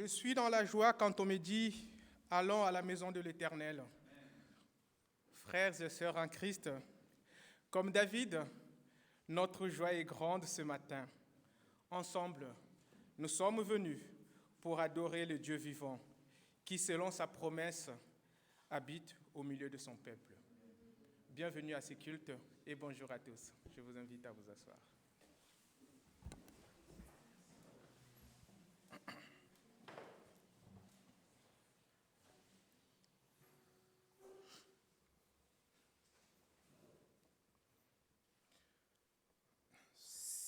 Je suis dans la joie quand on me dit « Allons à la maison de l'Éternel ». Frères et sœurs en Christ, comme David, notre joie est grande ce matin. Ensemble, nous sommes venus pour adorer le Dieu vivant, qui, selon sa promesse, habite au milieu de son peuple. Bienvenue à ce culte et bonjour à tous. Je vous invite à vous asseoir.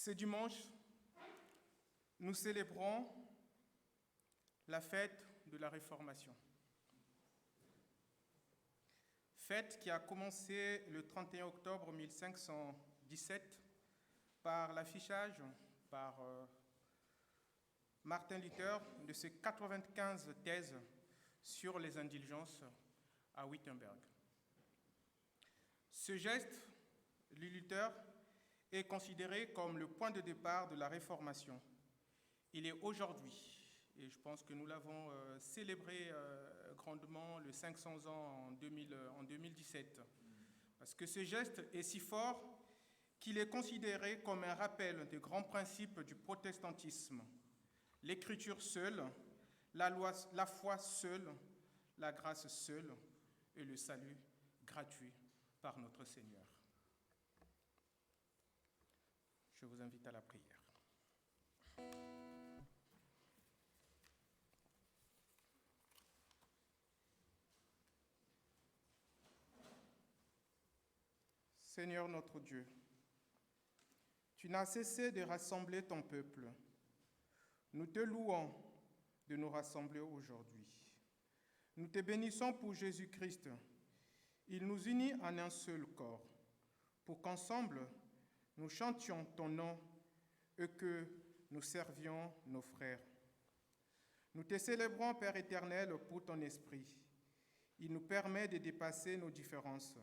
Ce dimanche, nous célébrons la fête de la Réformation. Fête qui a commencé le 31 octobre 1517 par l'affichage par Martin Luther de ses 95 thèses sur les indulgences à Wittenberg. Ce geste, Luther, est considéré comme le point de départ de la Réformation. Il est aujourd'hui, et je pense que nous l'avons célébré grandement le 500 ans en 2017, parce que ce geste est si fort qu'il est considéré comme un rappel des grands principes du protestantisme. L'écriture seule, la foi seule, la grâce seule et le salut gratuit par notre Seigneur. Je vous invite à la prière. Seigneur notre Dieu, tu n'as cessé de rassembler ton peuple. Nous te louons de nous rassembler aujourd'hui. Nous te bénissons pour Jésus-Christ. Il nous unit en un seul corps, pour qu'ensemble, nous chantions ton nom et que nous servions nos frères. Nous te célébrons, Père éternel, pour ton esprit. Il nous permet de dépasser nos différences,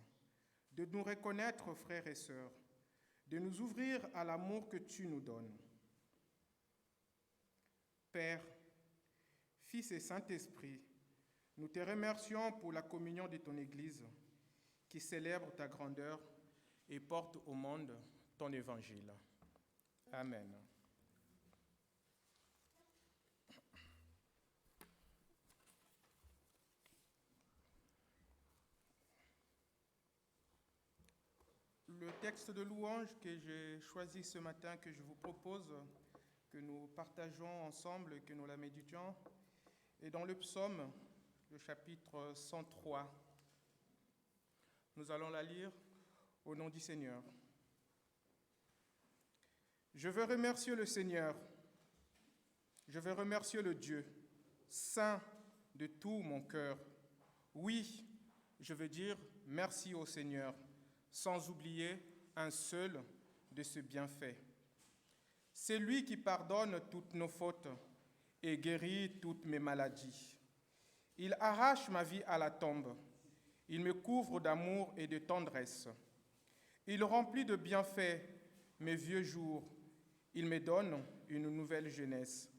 de nous reconnaître, frères et sœurs, de nous ouvrir à l'amour que tu nous donnes. Père, Fils et Saint-Esprit, nous te remercions pour la communion de ton Église qui célèbre ta grandeur et porte au monde ton évangile. Amen. Le texte de louange que j'ai choisi ce matin, que je vous propose, que nous partageons ensemble et que nous la méditions, est dans le psaume, le chapitre 103. Nous allons la lire au nom du Seigneur. Je veux remercier le Seigneur, je veux remercier le Dieu, saint de tout mon cœur. Oui, je veux dire merci au Seigneur, sans oublier un seul de ses bienfaits. C'est lui qui pardonne toutes nos fautes et guérit toutes mes maladies. Il arrache ma vie à la tombe. Il me couvre d'amour et de tendresse. Il remplit de bienfaits mes vieux jours. Il me donne une nouvelle jeunesse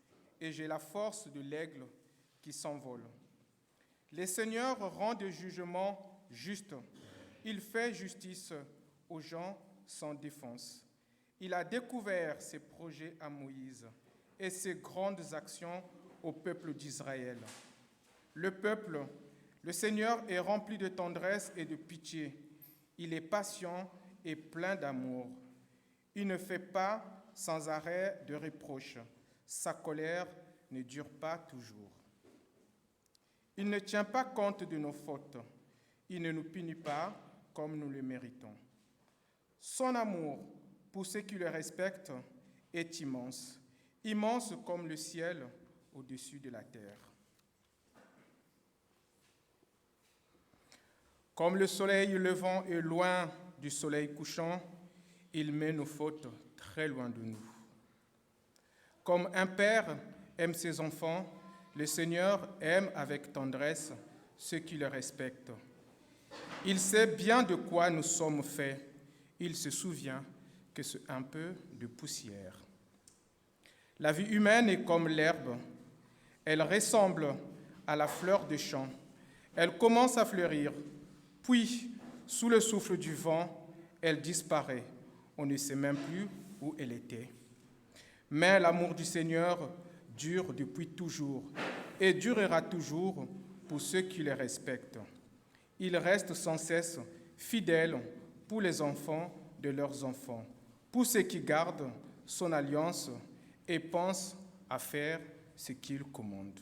et j'ai la force de l'aigle qui s'envole. Le Seigneur rend des jugements justes. Il fait justice aux gens sans défense. Il a découvert ses projets à Moïse et ses grandes actions au peuple d'Israël. Le Seigneur est rempli de tendresse et de pitié. Il est patient et plein d'amour. Il ne fait pas sans arrêt de reproches. Sa colère ne dure pas toujours. Il ne tient pas compte de nos fautes. Il ne nous punit pas comme nous le méritons. Son amour pour ceux qui le respectent est immense, immense comme le ciel au-dessus de la terre. Comme le soleil levant est loin du soleil couchant, il met nos fautes très loin de nous. Comme un père aime ses enfants, le Seigneur aime avec tendresse ceux qui le respectent. Il sait bien de quoi nous sommes faits. Il se souvient que c'est un peu de poussière. La vie humaine est comme l'herbe. Elle ressemble à la fleur des champs. Elle commence à fleurir, puis, sous le souffle du vent, elle disparaît. On ne sait même plus où elle était. Mais l'amour du Seigneur dure depuis toujours et durera toujours pour ceux qui le respectent. Il reste sans cesse fidèle pour les enfants de leurs enfants, pour ceux qui gardent son alliance et pensent à faire ce qu'il commande.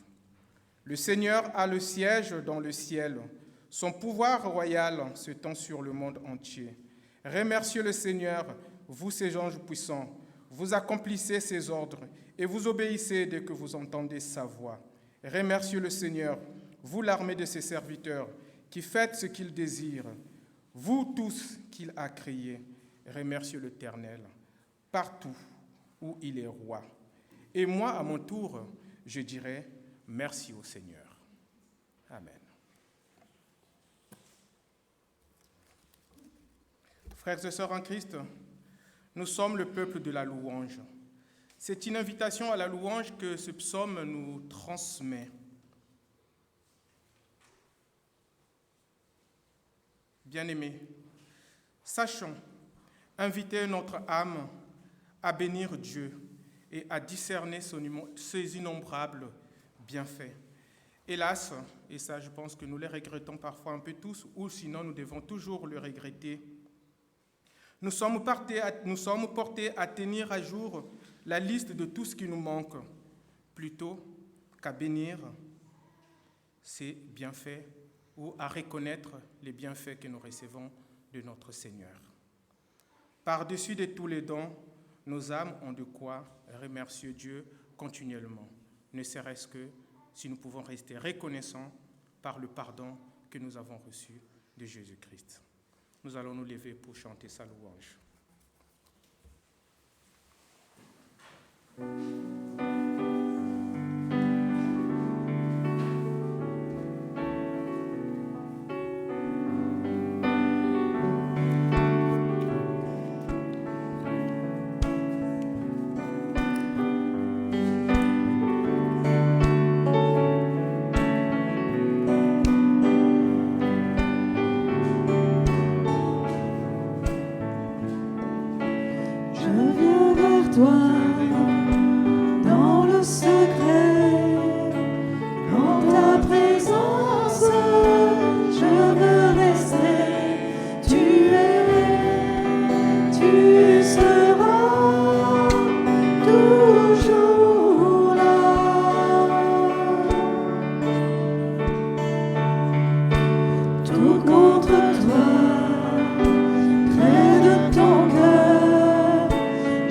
Le Seigneur a le siège dans le ciel. Son pouvoir royal s'étend sur le monde entier. Remerciez le Seigneur, vous ses anges puissants. Vous accomplissez ses ordres et vous obéissez dès que vous entendez sa voix. Remerciez le Seigneur, vous l'armée de ses serviteurs, qui faites ce qu'il désire. Vous tous qu'il a créés, remerciez l'Éternel, partout où il est roi. Et moi, à mon tour, je dirai merci au Seigneur. Amen. Frères et sœurs en Christ, nous sommes le peuple de la louange. C'est une invitation à la louange que ce psaume nous transmet. Bien-aimés, sachons inviter notre âme à bénir Dieu et à discerner ses innombrables bienfaits. Hélas, et ça je pense que nous les regrettons parfois un peu tous, ou sinon nous devons toujours le regretter, nous sommes portés à tenir à jour la liste de tout ce qui nous manque, plutôt qu'à bénir ces bienfaits ou à reconnaître les bienfaits que nous recevons de notre Seigneur. Par-dessus de tous les dons, nos âmes ont de quoi remercier Dieu continuellement, ne serait-ce que si nous pouvons rester reconnaissants par le pardon que nous avons reçu de Jésus-Christ. Nous allons nous lever pour chanter sa louange.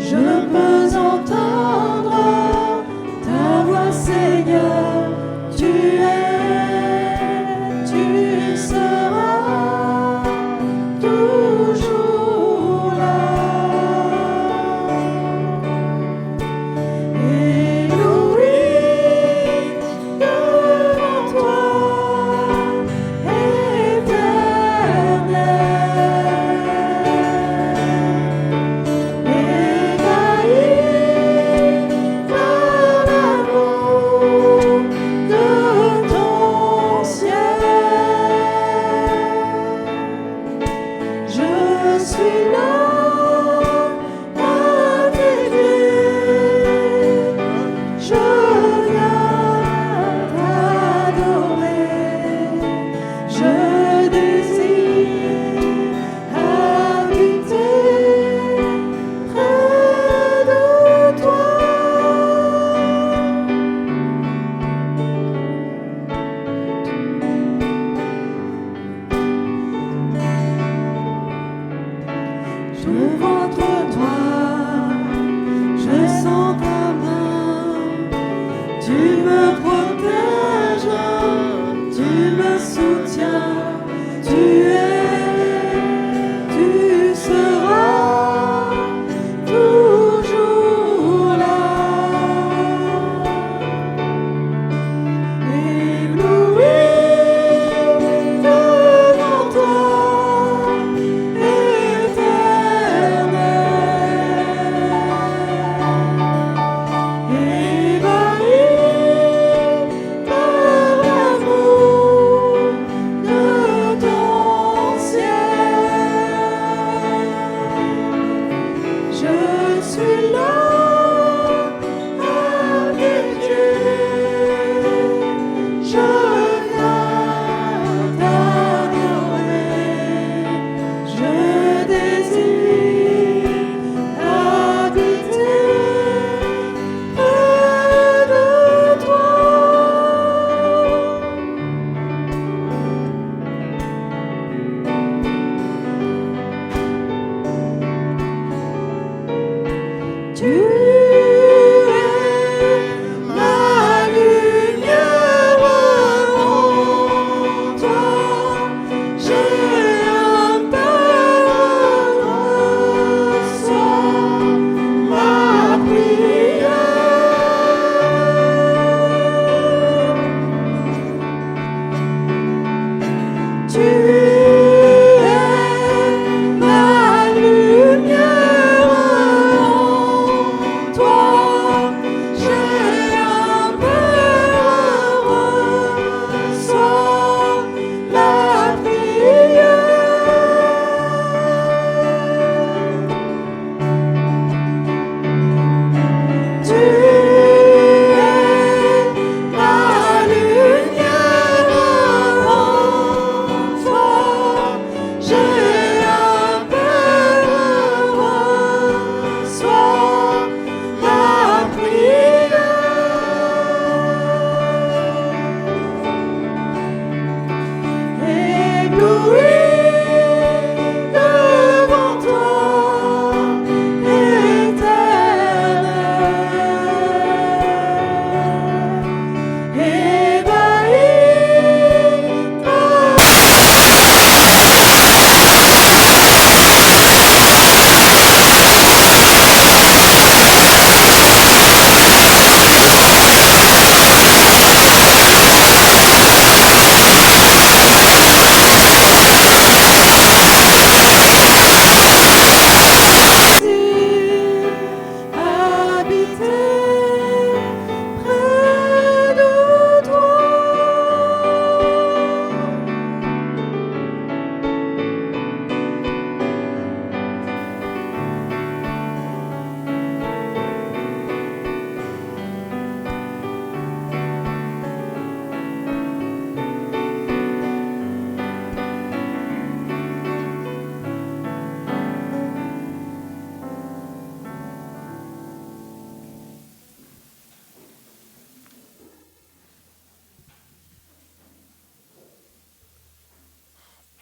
Je peux entendre ta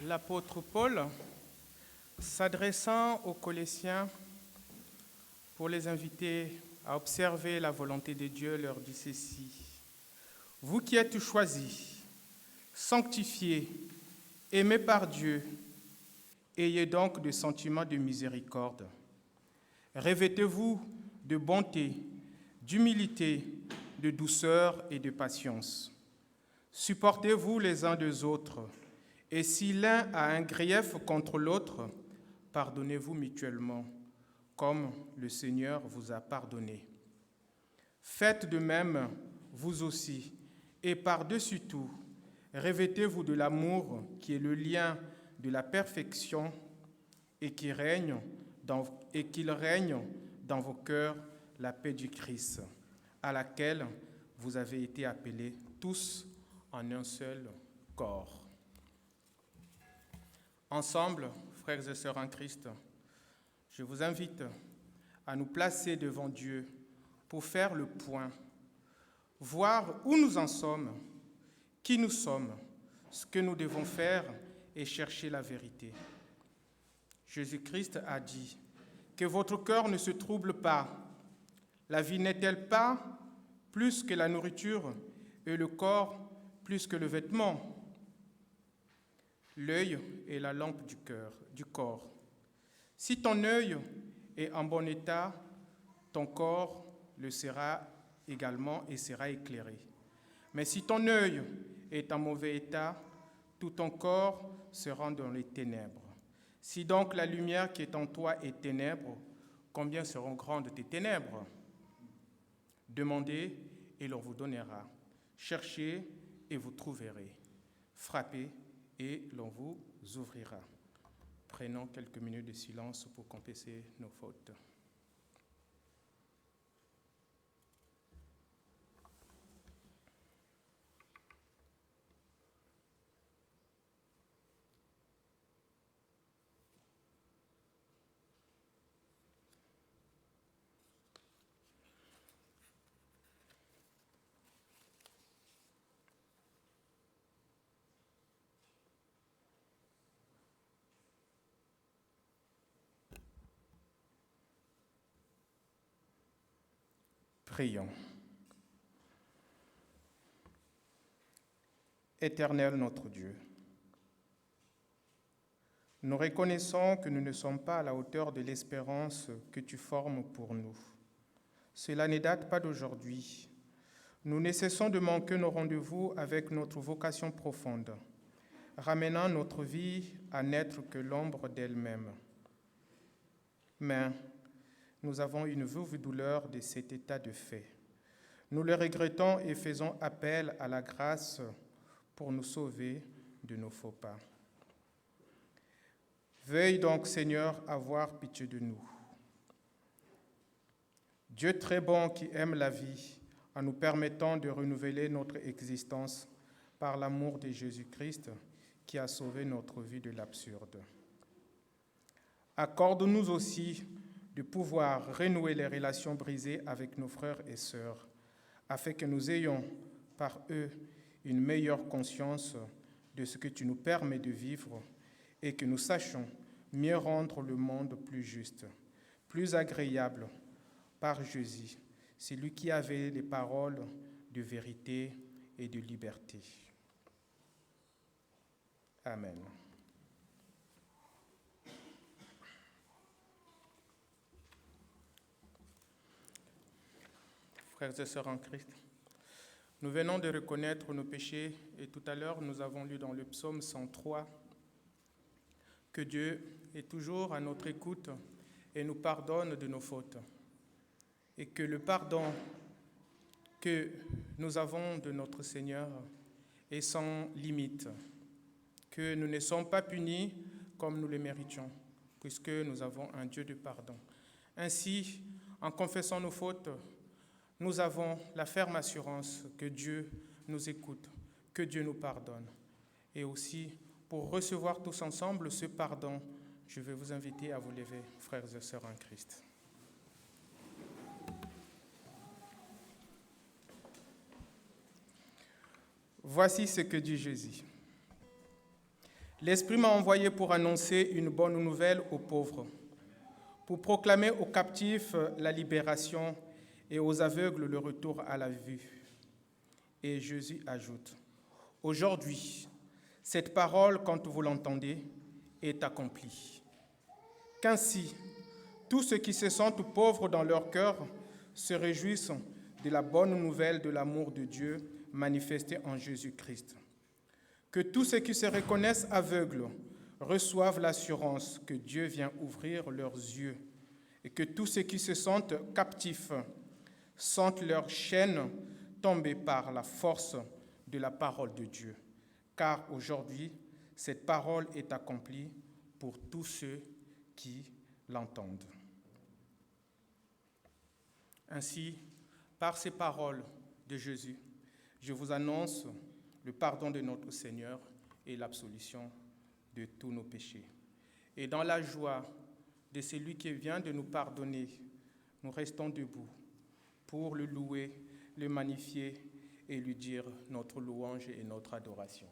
L'apôtre Paul, s'adressant aux Colossiens pour les inviter à observer la volonté de Dieu, leur dit ceci: Vous qui êtes choisis, sanctifiés, aimés par Dieu, ayez donc des sentiments de miséricorde. Revêtez-vous de bonté, d'humilité, de douceur et de patience. Supportez-vous les uns des autres, et si l'un a un grief contre l'autre, pardonnez-vous mutuellement, comme le Seigneur vous a pardonné. Faites de même, vous aussi, et par-dessus tout, revêtez-vous de l'amour qui est le lien de la perfection et qu'il règne dans vos cœurs la paix du Christ, à laquelle vous avez été appelés tous en un seul corps. Ensemble, frères et sœurs en Christ, je vous invite à nous placer devant Dieu pour faire le point, voir où nous en sommes, qui nous sommes, ce que nous devons faire et chercher la vérité. Jésus-Christ a dit que votre cœur ne se trouble pas. La vie n'est-elle pas plus que la nourriture et le corps plus que le vêtement? L'œil est la lampe du corps. Si ton œil est en bon état, ton corps le sera également et sera éclairé. Mais si ton œil est en mauvais état, tout ton corps sera dans les ténèbres. Si donc la lumière qui est en toi est ténèbres, combien seront grandes tes ténèbres? Demandez et l'on vous donnera. Cherchez et vous trouverez. Frappez et l'on vous ouvrira. Prenons quelques minutes de silence pour confesser nos fautes. Prions. Éternel notre Dieu, nous reconnaissons que nous ne sommes pas à la hauteur de l'espérance que tu formes pour nous. Cela ne date pas d'aujourd'hui. Nous ne cessons de manquer nos rendez-vous avec notre vocation profonde, ramenant notre vie à n'être que l'ombre d'elle-même. Mais nous avons une vive douleur de cet état de fait. Nous le regrettons et faisons appel à la grâce pour nous sauver de nos faux pas. Veuille donc, Seigneur, avoir pitié de nous. Dieu très bon qui aime la vie, en nous permettant de renouveler notre existence par l'amour de Jésus-Christ qui a sauvé notre vie de l'absurde. Accorde-nous aussi de pouvoir renouer les relations brisées avec nos frères et sœurs, afin que nous ayons par eux une meilleure conscience de ce que tu nous permets de vivre et que nous sachions mieux rendre le monde plus juste, plus agréable par Jésus, celui qui avait les paroles de vérité et de liberté. Amen. Frères et sœurs en Christ, nous venons de reconnaître nos péchés et tout à l'heure nous avons lu dans le psaume 103 que Dieu est toujours à notre écoute et nous pardonne de nos fautes et que le pardon que nous avons de notre Seigneur est sans limite, que nous ne sommes pas punis comme nous le méritions, puisque nous avons un Dieu de pardon. Ainsi, en confessant nos fautes, nous avons la ferme assurance que Dieu nous écoute, que Dieu nous pardonne. Et aussi, pour recevoir tous ensemble ce pardon, je vais vous inviter à vous lever, frères et sœurs en Christ. Voici ce que dit Jésus. L'Esprit m'a envoyé pour annoncer une bonne nouvelle aux pauvres, pour proclamer aux captifs la libération et aux aveugles le retour à la vue. Et Jésus ajoute, « Aujourd'hui, cette parole, quand vous l'entendez, est accomplie. Qu'ainsi, tous ceux qui se sentent pauvres dans leur cœur se réjouissent de la bonne nouvelle de l'amour de Dieu manifesté en Jésus-Christ. Que tous ceux qui se reconnaissent aveugles reçoivent l'assurance que Dieu vient ouvrir leurs yeux et que tous ceux qui se sentent captifs sentent leurs chaînes tomber par la force de la parole de Dieu. Car aujourd'hui, cette parole est accomplie pour tous ceux qui l'entendent. » Ainsi, par ces paroles de Jésus, je vous annonce le pardon de notre Seigneur et l'absolution de tous nos péchés. Et dans la joie de celui qui vient de nous pardonner, nous restons debout pour le louer, le magnifier et lui dire notre louange et notre adoration.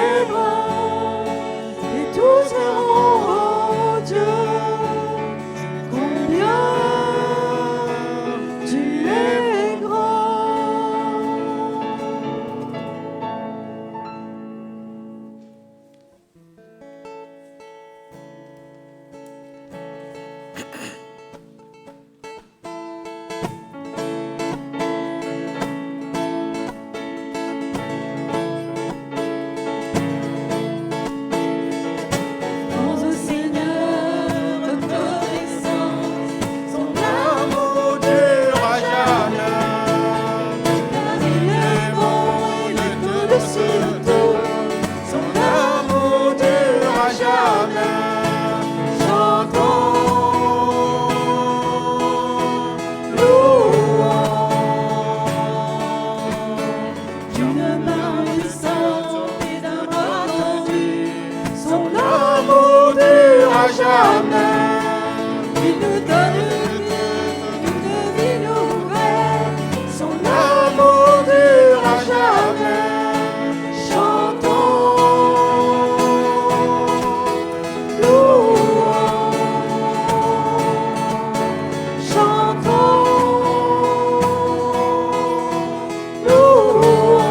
les bras et tous diront oh Dieu, combien tu es grand. Pense au Seigneur, reconnaissance, son amour durera jamais. car il est bon, il est au-dessus de tout. Son amour durera jamais. Chantons, louons, d'une main puissante et d'un bras tendu, son amour Durera jamais. il nous donne une vie nouvelle, son amour durera jamais. Chantons, louons, chantons, louons.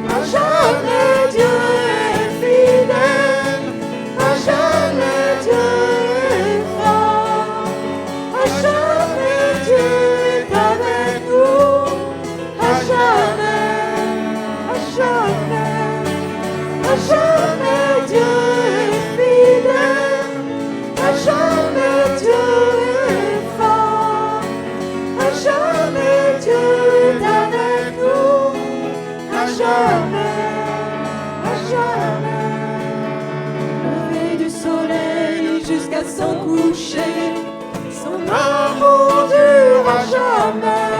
À jamais Dieu est fidèle, à jamais Dieu est fort, à jamais Dieu est avec nous, à jamais, à jamais, à jamais Dieu est fidèle, à jamais Dieu est fort, à jamais Dieu est avec nous, à jamais, à jamais. Lever du soleil jusqu'à son coucher, son amour durera jamais.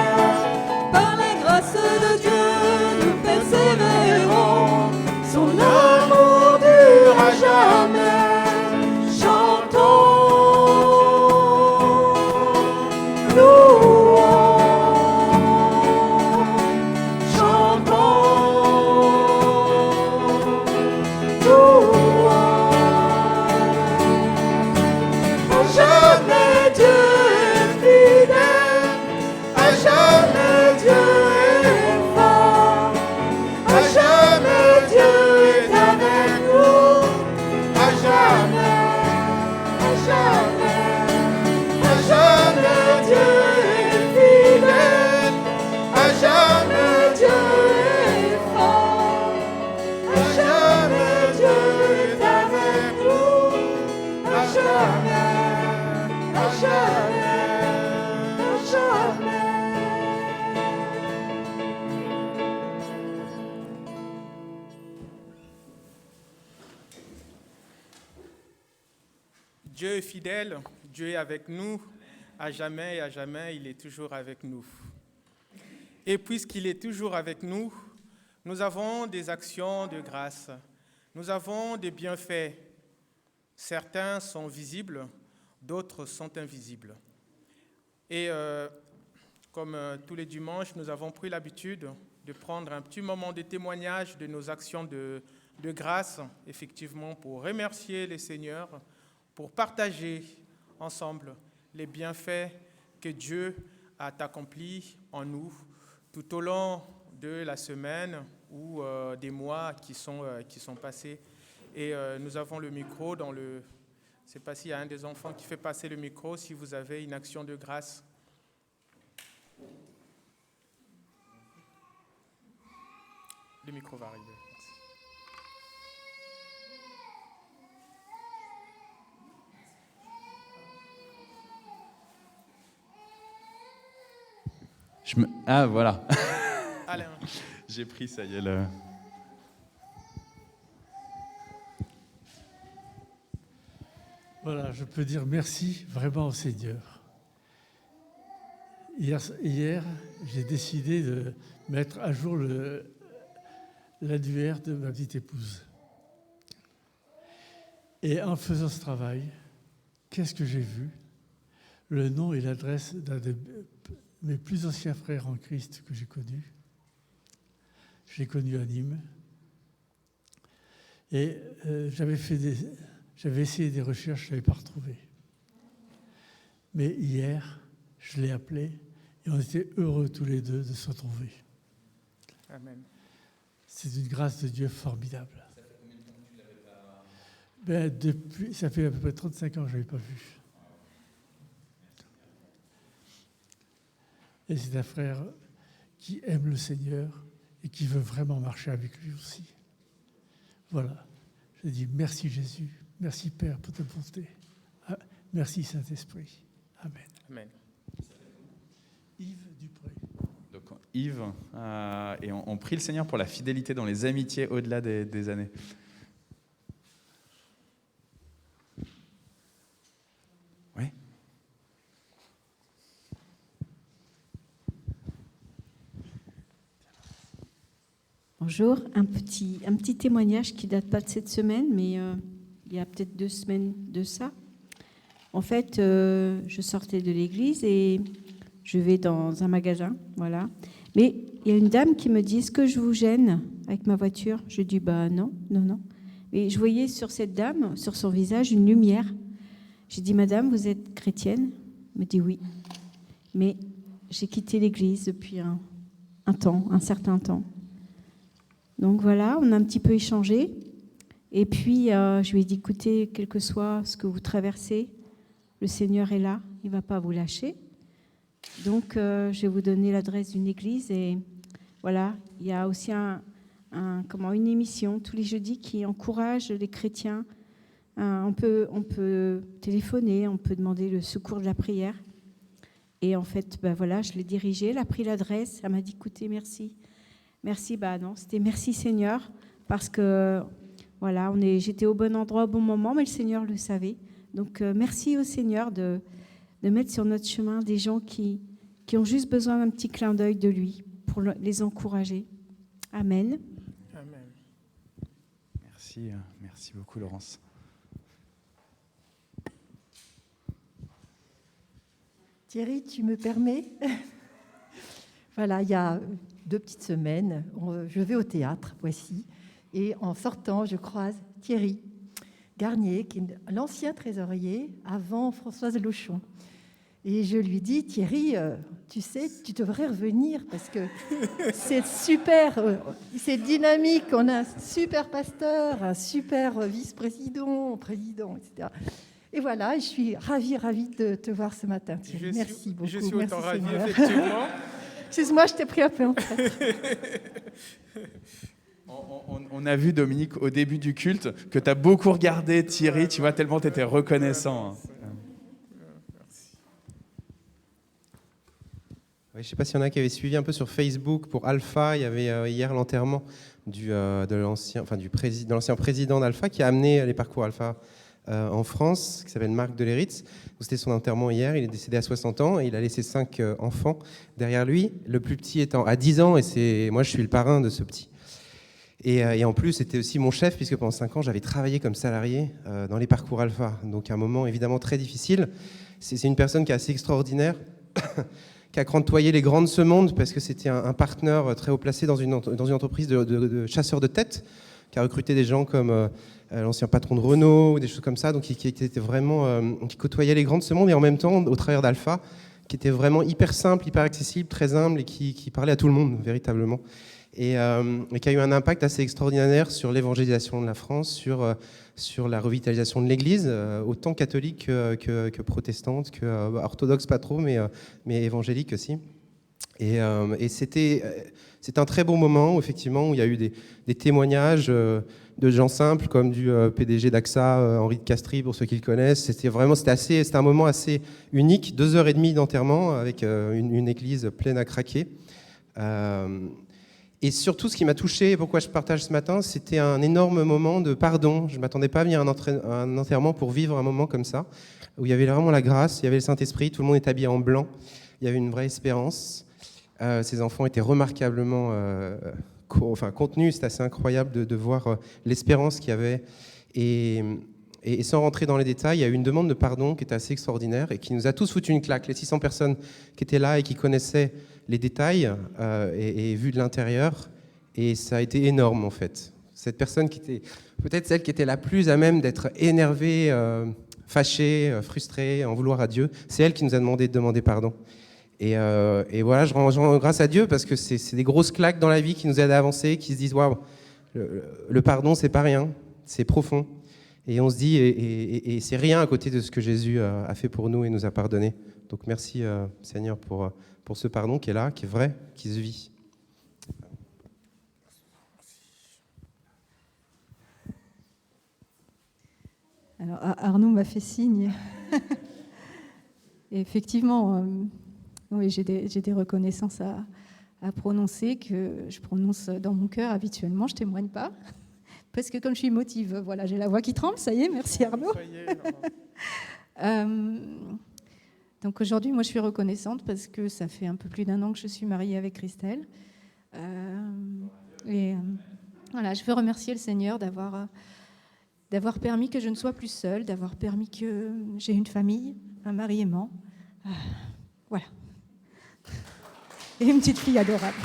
Par la grâce de Dieu, nous persévérons, son amour durera jamais. Chantons, louons, chantons, louons. À jamais Dieu est fidèle, à jamais Dieu est fort, à jamais Dieu est avec nous, à jamais, à jamais, à jamais Dieu est fidèle, à jamais Dieu est fort, à jamais Dieu est avec nous, à jamais, à jamais, à jamais. Dieu est fidèle, Dieu est avec nous, à jamais et à jamais, il est toujours avec nous. Et puisqu'il est toujours avec nous, nous avons des actions de grâce, nous avons des bienfaits. Certains sont visibles, d'autres sont invisibles. Et comme tous les dimanches, nous avons pris l'habitude de prendre un petit moment de témoignage de nos actions de grâce, effectivement, pour remercier les Seigneurs, pour partager ensemble les bienfaits que Dieu a accomplis en nous tout au long de la semaine ou des mois qui sont passés. Et nous avons le micro dans le... Je ne sais pas s'il y a un des enfants qui fait passer le micro, si vous avez une action de grâce. Le micro va arriver. Merci. Ah, voilà. Alain. J'ai pris, ça y est, le... Voilà, je peux dire merci vraiment au Seigneur. Hier, j'ai décidé de mettre à jour l'annuaire de ma petite épouse. Et en faisant ce travail, qu'est-ce que j'ai vu? Le nom et l'adresse d'un de mes plus anciens frères en Christ que j'ai connu, Je l'ai connu à Nîmes. Et j'avais essayé des recherches, je ne l'avais pas retrouvé. Mais hier, je l'ai appelé et on était heureux tous les deux de se retrouver. Amen. C'est une grâce de Dieu formidable. Ça fait combien de temps que tu l'avais pas... Ça fait à peu près 35 ans que je ne l'avais pas vu. Et c'est un frère qui aime le Seigneur et qui veut vraiment marcher avec lui aussi. Voilà. Je dis merci Jésus, merci Père pour ta bonté. Merci Saint-Esprit. Amen. Amen. Yves Dupré. Donc Yves, et on prie le Seigneur pour la fidélité dans les amitiés au-delà des années. Oui. Bonjour, un petit témoignage qui date pas de cette semaine, mais il y a peut-être 2 semaines de ça. En fait, je sortais de l'église et je vais dans un magasin, voilà. Mais il y a une dame qui me dit « Est-ce que je vous gêne avec ma voiture ?» Je dis « Bah non. » Et je voyais sur cette dame, sur son visage, une lumière. J'ai dit « Madame, vous êtes chrétienne ?» Elle me dit « Oui. » Mais j'ai quitté l'église depuis un certain temps. Donc voilà, on a un petit peu échangé. Et puis, je lui ai dit, écoutez, quel que soit ce que vous traversez, le Seigneur est là, il ne va pas vous lâcher. Donc, je vais vous donner l'adresse d'une église. Et voilà, il y a aussi une émission tous les jeudis qui encourage les chrétiens. On peut téléphoner, on peut demander le secours de la prière. Et en fait, voilà, je l'ai dirigée, elle a pris l'adresse, elle m'a dit, écoutez, merci. Merci, non, c'était merci Seigneur, parce que voilà, j'étais au bon endroit au bon moment, mais le Seigneur le savait. Donc merci au Seigneur de mettre sur notre chemin des gens qui ont juste besoin d'un petit clin d'œil de lui pour les encourager. Amen. Amen. Merci beaucoup Laurence. Thierry, tu me permets? Voilà, il y a 2 petites semaines, je vais au théâtre, voici, et en sortant, je croise Thierry Garnier, qui est l'ancien trésorier avant Françoise Lochon. Et je lui dis, Thierry, tu sais, tu devrais revenir parce que c'est super, c'est dynamique, on a un super pasteur, un super vice-président, président, etc. Et voilà, je suis ravie de te voir ce matin, Thierry. Merci beaucoup. Je suis autant ravie, Seigneur. effectivement. Excuse-moi, je t'ai pris un peu en traître. On a vu, Dominique, au début du culte, que tu as beaucoup regardé Thierry, tu vois, tellement tu étais reconnaissant. Oui, je ne sais pas s'il y en a qui avaient suivi un peu sur Facebook pour Alpha. Il y avait hier l'enterrement de l'ancien président d'Alpha qui a amené les parcours Alpha en France, qui s'appelle Marc Deleritz. C'était son enterrement hier. Il est décédé à 60 ans et il a laissé 5 enfants derrière lui. Le plus petit étant à 10 ans et moi je suis le parrain de ce petit. Et en plus, c'était aussi mon chef puisque pendant 5 ans, j'avais travaillé comme salarié dans les parcours Alpha. Donc un moment évidemment très difficile. C'est une personne qui est assez extraordinaire, qui a côtoyé les grands de ce monde parce que c'était un partenaire très haut placé dans une entreprise de chasseurs de tête, qui a recruté des gens comme l'ancien patron de Renault ou des choses comme ça, donc qui était vraiment qui côtoyait les grands de ce monde et en même temps au travers d'Alpha, qui était vraiment hyper simple, hyper accessible, très humble et qui parlait à tout le monde véritablement et qui a eu un impact assez extraordinaire sur l'évangélisation de la France, sur la revitalisation de l'Église, autant catholique que protestante, que orthodoxe pas trop, mais évangélique aussi. Et c'était un très bon moment, effectivement, où il y a eu des témoignages de gens simples, comme du PDG d'AXA, Henri de Castries, pour ceux qui le connaissent. C'était un moment assez unique, 2h30 d'enterrement, avec une église pleine à craquer. Et surtout, ce qui m'a touché, et pourquoi je partage ce matin, c'était un énorme moment de pardon. Je ne m'attendais pas à venir à un enterrement pour vivre un moment comme ça, où il y avait vraiment la grâce, il y avait le Saint-Esprit, tout le monde était habillé en blanc, il y avait une vraie espérance. Ces enfants étaient remarquablement contenus, c'était assez incroyable de voir l'espérance qu'il y avait. Et sans rentrer dans les détails, il y a eu une demande de pardon qui était assez extraordinaire et qui nous a tous foutu une claque. Les 600 personnes qui étaient là et qui connaissaient les détails et vu de l'intérieur. Et ça a été énorme, en fait. Cette personne qui était peut-être celle qui était la plus à même d'être énervée, fâchée, frustrée, en vouloir à Dieu, c'est elle qui nous a demandé de demander pardon. Et voilà, je rends grâce à Dieu parce que c'est des grosses claques dans la vie qui nous aident à avancer, qui se disent waouh, le pardon, c'est pas rien, c'est profond. Et on se dit, et c'est rien à côté de ce que Jésus a fait pour nous et nous a pardonné. Donc merci Seigneur pour ce pardon qui est là, qui est vrai, qui se vit. Alors Arnaud m'a fait signe. Et effectivement, oui, j'ai des reconnaissances à prononcer que je prononce dans mon cœur habituellement. Je témoigne pas parce que comme je suis émotive, voilà, j'ai la voix qui tremble. Ça y est, merci Arnaud. Donc aujourd'hui, moi, je suis reconnaissante parce que ça fait un peu plus d'1 an que je suis mariée avec Christelle. Voilà, je veux remercier le Seigneur d'avoir permis que je ne sois plus seule, d'avoir permis que j'ai une famille, un mari aimant. Voilà. Et une petite fille adorable.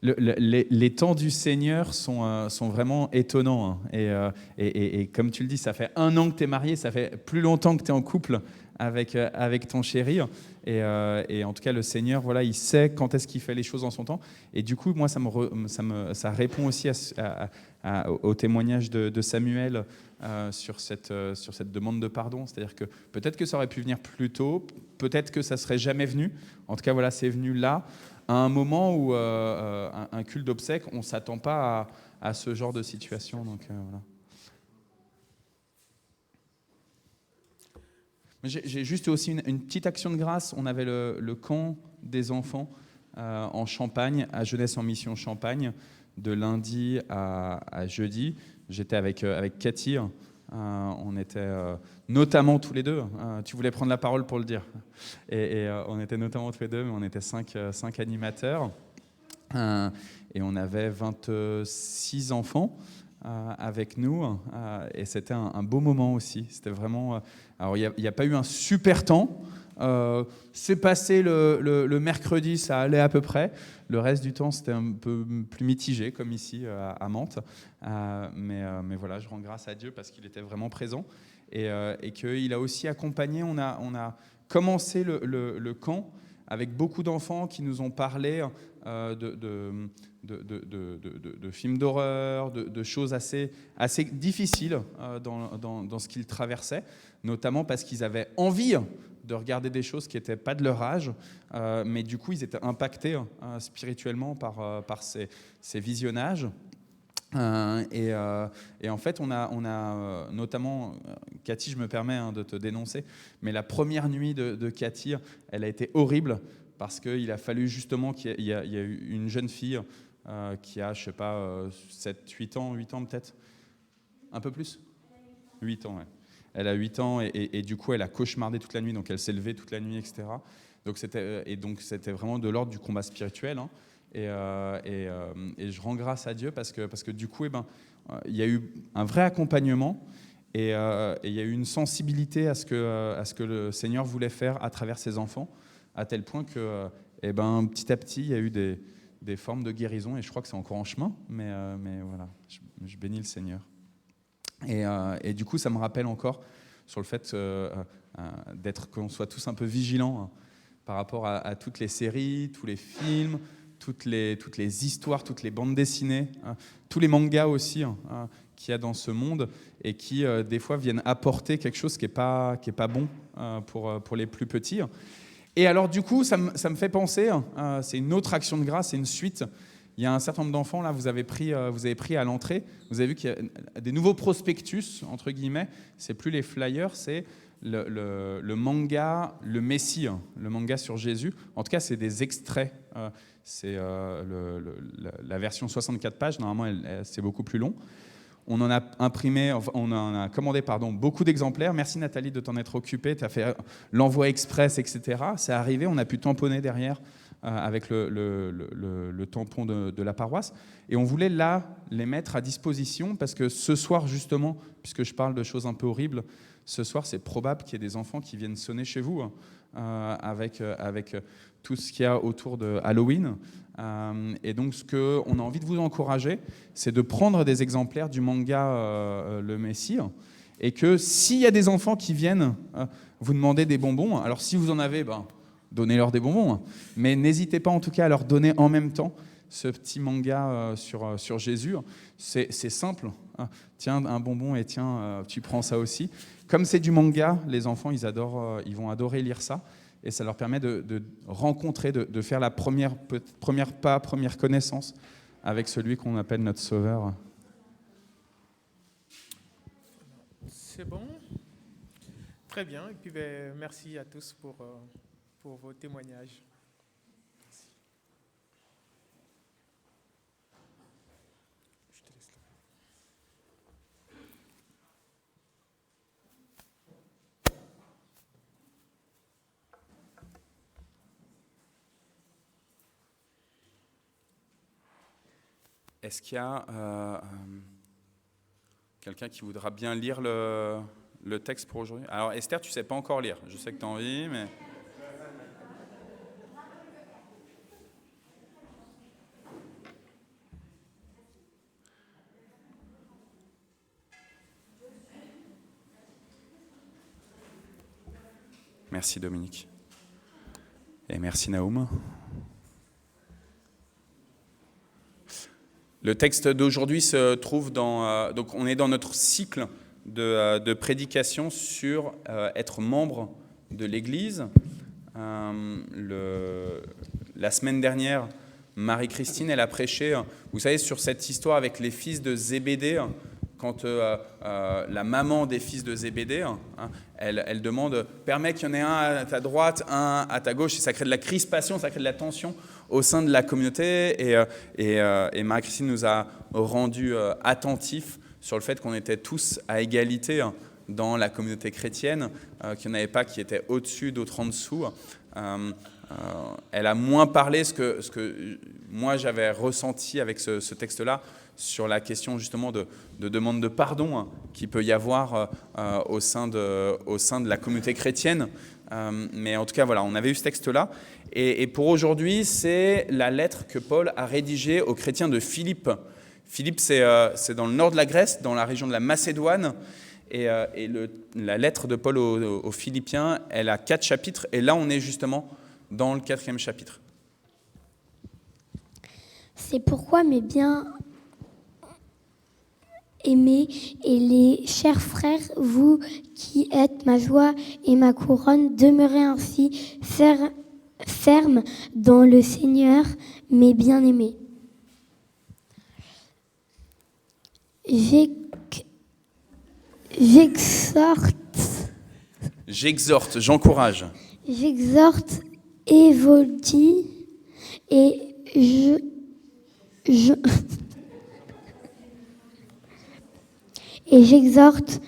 Les temps du Seigneur sont vraiment étonnants. Hein. Et comme tu le dis, ça fait 1 an que tu es marié, ça fait plus longtemps que tu es en couple avec ton chéri. Et en tout cas, le Seigneur, voilà, il sait quand est-ce qu'il fait les choses en son temps. Et du coup, moi, ça répond aussi au témoignage de Samuel sur cette demande de pardon. C'est-à-dire que peut-être que ça aurait pu venir plus tôt, peut-être que ça ne serait jamais venu. En tout cas, voilà, c'est venu là, à un moment où un culte d'obsèques, on ne s'attend pas à ce genre de situation. Donc, voilà. J'ai juste aussi une petite action de grâce. On avait le camp des enfants en Champagne, à Jeunesse en Mission Champagne, de lundi à jeudi. J'étais avec Cathy. On était notamment tous les deux. Tu voulais prendre la parole pour le dire. Et on était notamment tous les deux, mais on était 5 animateurs. Et on avait 26 enfants avec nous. Et c'était un beau moment aussi. C'était vraiment... alors, il n'y a pas eu un super temps. C'est passé le mercredi, ça allait à peu près. Le reste du temps, c'était un peu plus mitigé, comme ici à Mantes. Mais voilà, je rends grâce à Dieu parce qu'il était vraiment présent et qu'il a aussi accompagné. On a commencé le camp avec beaucoup d'enfants qui nous ont parlé de films d'horreur, de choses assez difficiles dans ce qu'ils traversaient, notamment parce qu'ils avaient envie de regarder des choses qui n'étaient pas de leur âge, mais du coup, ils étaient impactés spirituellement par ces visionnages. Et en fait, on a notamment, Cathy, je me permets de te dénoncer, mais la première nuit de Cathy, elle a été horrible, parce qu'il a fallu justement qu'il y a eu une jeune fille qui a, je sais pas, 7, 8 ans peut-être, un peu plus 8 ans, ouais. Elle a 8 ans et du coup, elle a cauchemardé toute la nuit, donc elle s'est levée toute la nuit, etc. Donc c'était vraiment de l'ordre du combat spirituel. Hein. Et je rends grâce à Dieu parce que du coup, il y a eu un vrai accompagnement et il y a eu une sensibilité à ce que le Seigneur voulait faire à travers ses enfants, à tel point que petit à petit, il y a eu des formes de guérison et je crois que c'est encore en chemin, mais voilà, je bénis le Seigneur. Et du coup, ça me rappelle encore sur le fait qu'on soit tous un peu vigilants hein, par rapport à toutes les séries, tous les films, toutes les histoires, toutes les bandes dessinées, hein, tous les mangas aussi hein, qu'il y a dans ce monde et qui, des fois, viennent apporter quelque chose qui n'est pas bon pour les plus petits. Et alors, du coup, ça me fait penser, c'est une autre action de grâce, c'est une suite. Il y a un certain nombre d'enfants, là, vous avez pris à l'entrée, vous avez vu qu'il y a des nouveaux prospectus, entre guillemets, c'est plus les flyers, c'est le manga, le Messie, le manga sur Jésus. En tout cas, c'est des extraits. C'est la version 64 pages, normalement, c'est beaucoup plus long. On en a commandé beaucoup d'exemplaires. Merci Nathalie de t'en être occupée, tu as fait l'envoi express, etc. C'est arrivé, on a pu tamponner derrière avec le tampon de la paroisse. Et on voulait là les mettre à disposition parce que ce soir, justement, puisque je parle de choses un peu horribles, ce soir, c'est probable qu'il y ait des enfants qui viennent sonner chez vous avec tout ce qu'il y a autour de Halloween. Et donc, ce qu'on a envie de vous encourager, c'est de prendre des exemplaires du manga Le Messie, et que s'il y a des enfants qui viennent vous demander des bonbons, alors si vous en avez, donnez-leur des bonbons, mais n'hésitez pas en tout cas à leur donner en même temps ce petit manga sur Jésus. C'est simple. Tiens, un bonbon et tiens, tu prends ça aussi. Comme c'est du manga, les enfants, ils vont adorer lire ça. Et ça leur permet de rencontrer, de faire la première connaissance avec celui qu'on appelle notre Sauveur. C'est bon. Très bien. Et puis, merci à tous pour vos témoignages. Merci. Je te laisse là. Est-ce qu'il y a quelqu'un qui voudra bien lire le texte pour aujourd'hui? Alors Esther, tu ne sais pas encore lire. Je sais que tu as envie, mais... Merci Dominique. Et merci Naoum. Le texte d'aujourd'hui se trouve donc on est dans notre cycle de prédication sur être membre de l'Église. La semaine dernière, Marie-Christine, elle a prêché, vous savez, sur cette histoire avec les fils de Zébédée, quand la maman des fils de Zébédée, elle demande « Permets qu'il y en ait un à ta droite, un à ta gauche », et ça crée de la crispation, ça crée de la tension au sein de la communauté, et Marie-Christine nous a rendu attentifs sur le fait qu'on était tous à égalité dans la communauté chrétienne, qu'il n'y en avait pas qui étaient au-dessus, d'autres en dessous. Elle a moins parlé ce que moi j'avais ressenti avec ce texte-là, sur la question justement de demande de pardon qu'il peut y avoir au sein de la communauté chrétienne. Mais en tout cas, voilà, on avait eu ce texte-là. Et pour aujourd'hui, c'est la lettre que Paul a rédigée aux chrétiens de Philippe. Philippe, c'est dans le nord de la Grèce, dans la région de la Macédoine. Et la lettre de Paul aux Philippiens, elle a 4 chapitres. Et là, on est justement dans le 4e chapitre. C'est pourquoi mes bien-aimés et les chers frères, vous qui êtes ma joie et ma couronne, demeurez ainsi fermes dans le Seigneur, mes bien-aimés. J'exhorte, j'encourage. J'exhorte Évoldie et et j'exhorte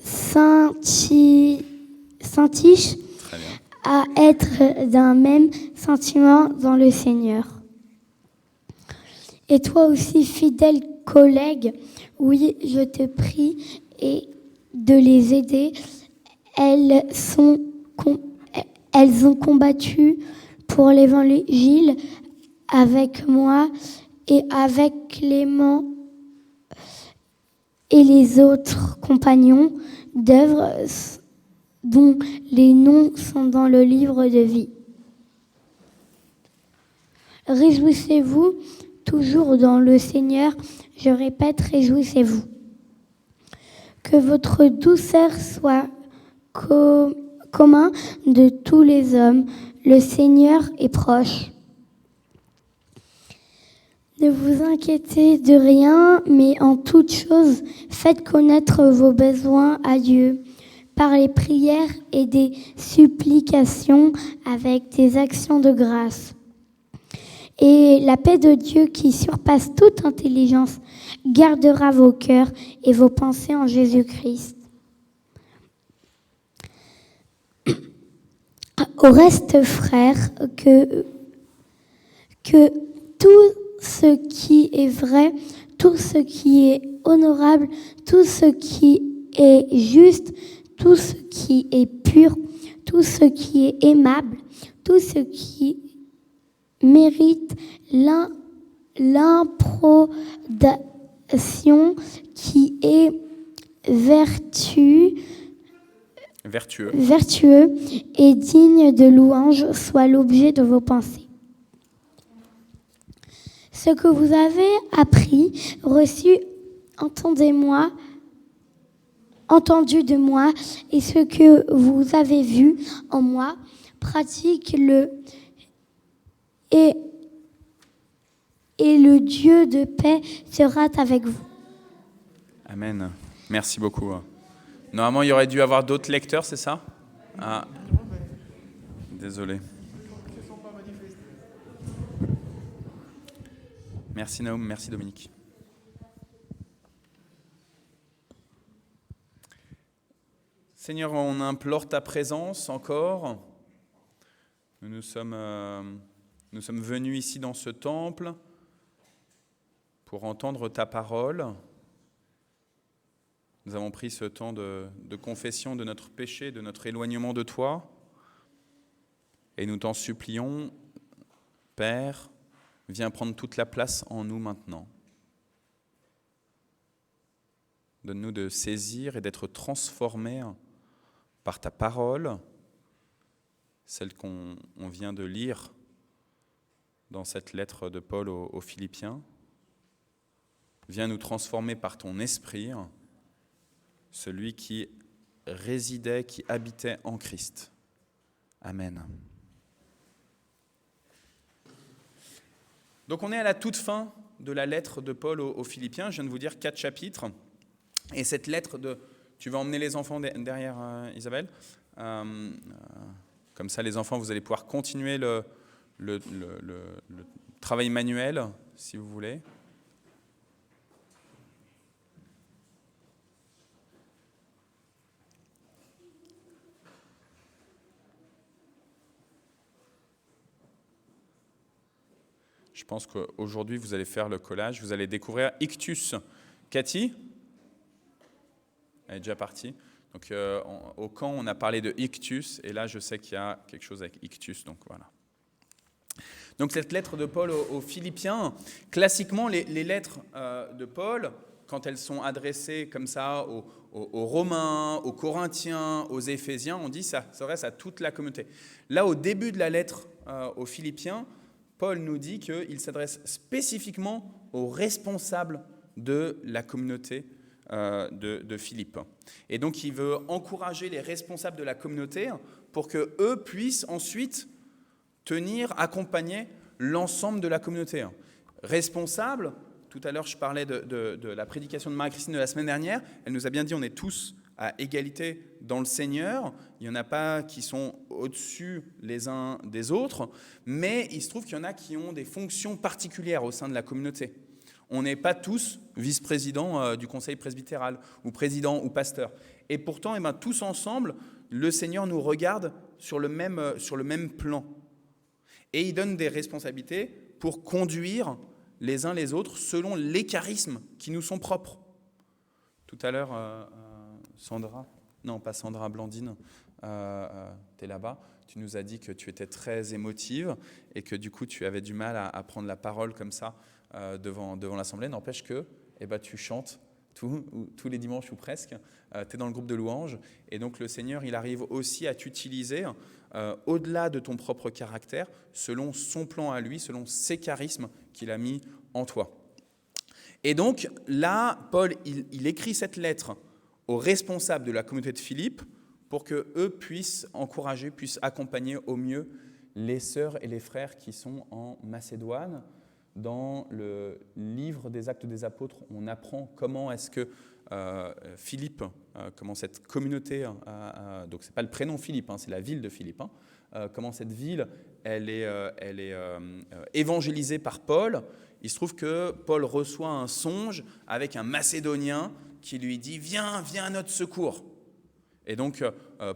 Saint-Tiche à être d'un même sentiment dans le Seigneur. Et toi aussi, fidèle collègue, oui, je te prie et de les aider. Elles ont combattu pour l'Évangile avec moi et avec Clément et les autres compagnons d'œuvre dont les noms sont dans le livre de vie. Réjouissez-vous toujours dans le Seigneur, je répète, réjouissez-vous. Que votre douceur soit commun de tous les hommes, le Seigneur est proche. Ne vous inquiétez de rien, mais en toute chose, faites connaître vos besoins à Dieu par les prières et des supplications avec des actions de grâce. Et la paix de Dieu qui surpasse toute intelligence gardera vos cœurs et vos pensées en Jésus-Christ. Au reste, frères, que tout ce qui est vrai, tout ce qui est honorable, tout ce qui est juste, tout ce qui est pur, tout ce qui est aimable, tout ce qui mérite l'improbation qui est vertueux et digne de louange soit l'objet de vos pensées. Ce que vous avez appris, reçu, entendu de moi, et ce que vous avez vu en moi, pratique-le, et le Dieu de paix sera avec vous. Amen. Merci beaucoup. Normalement, il y aurait dû avoir d'autres lecteurs, c'est ça? Ah. Désolé. Merci Naoum, merci Dominique. Seigneur, on implore ta présence encore. Nous sommes venus ici dans ce temple pour entendre ta parole. Nous avons pris ce temps de confession de notre péché, de notre éloignement de toi. Et nous t'en supplions, Père, viens prendre toute la place en nous maintenant. Donne-nous de saisir et d'être transformés par ta parole, celle qu'on vient de lire dans cette lettre de Paul aux Philippiens. Viens nous transformer par ton esprit, celui qui résidait, qui habitait en Christ. Amen. Donc on est à la toute fin de la lettre de Paul aux Philippiens. Je viens de vous dire 4 chapitres. Et cette lettre tu vas emmener les enfants derrière Isabelle. Comme ça, les enfants, vous allez pouvoir continuer le travail manuel, si vous voulez. Je pense qu'aujourd'hui, vous allez faire le collage. Vous allez découvrir Ictus. Cathy ? Elle est déjà partie. Donc, au camp, on a parlé de Ictus. Et là, je sais qu'il y a quelque chose avec Ictus. Donc, voilà. Donc, cette lettre de Paul aux Philippiens, classiquement, les lettres de Paul, quand elles sont adressées comme ça aux Romains, aux Corinthiens, aux Éphésiens, on dit ça s'adresse à toute la communauté. Là, au début de la lettre aux Philippiens, Paul nous dit qu'il s'adresse spécifiquement aux responsables de la communauté de Philippe. Et donc, il veut encourager les responsables de la communauté pour qu'eux puissent ensuite accompagner l'ensemble de la communauté. Responsables, tout à l'heure, je parlais de la prédication de Marie-Christine de la semaine dernière. Elle nous a bien dit on est tous à égalité dans le Seigneur. Il n'y en a pas qui sont au-dessus les uns des autres, mais il se trouve qu'il y en a qui ont des fonctions particulières au sein de la communauté. On n'est pas tous vice-présidents du conseil presbytéral, ou président ou pasteur. Et pourtant, tous ensemble, le Seigneur nous regarde sur le même plan. Et il donne des responsabilités pour conduire les uns les autres selon les charismes qui nous sont propres. Tout à l'heure, Blandine, tu es là-bas, tu nous as dit que tu étais très émotive et que du coup tu avais du mal à prendre la parole comme ça devant l'Assemblée. N'empêche que tu chantes tous les dimanches ou presque, tu es dans le groupe de louanges et donc le Seigneur il arrive aussi à t'utiliser au-delà de ton propre caractère, selon son plan à lui, selon ses charismes qu'il a mis en toi. Et donc là, Paul, il écrit cette lettre aux responsables de la communauté de Philippe pour qu'eux puissent encourager, puissent accompagner au mieux les sœurs et les frères qui sont en Macédoine. Dans le livre des Actes des Apôtres, on apprend comment est-ce que Philippe, comment cette communauté, donc c'est pas le prénom Philippe, c'est la ville de Philippe, comment cette ville, elle est évangélisée par Paul. Il se trouve que Paul reçoit un songe avec un Macédonien qui lui dit « Viens à notre secours ». Et donc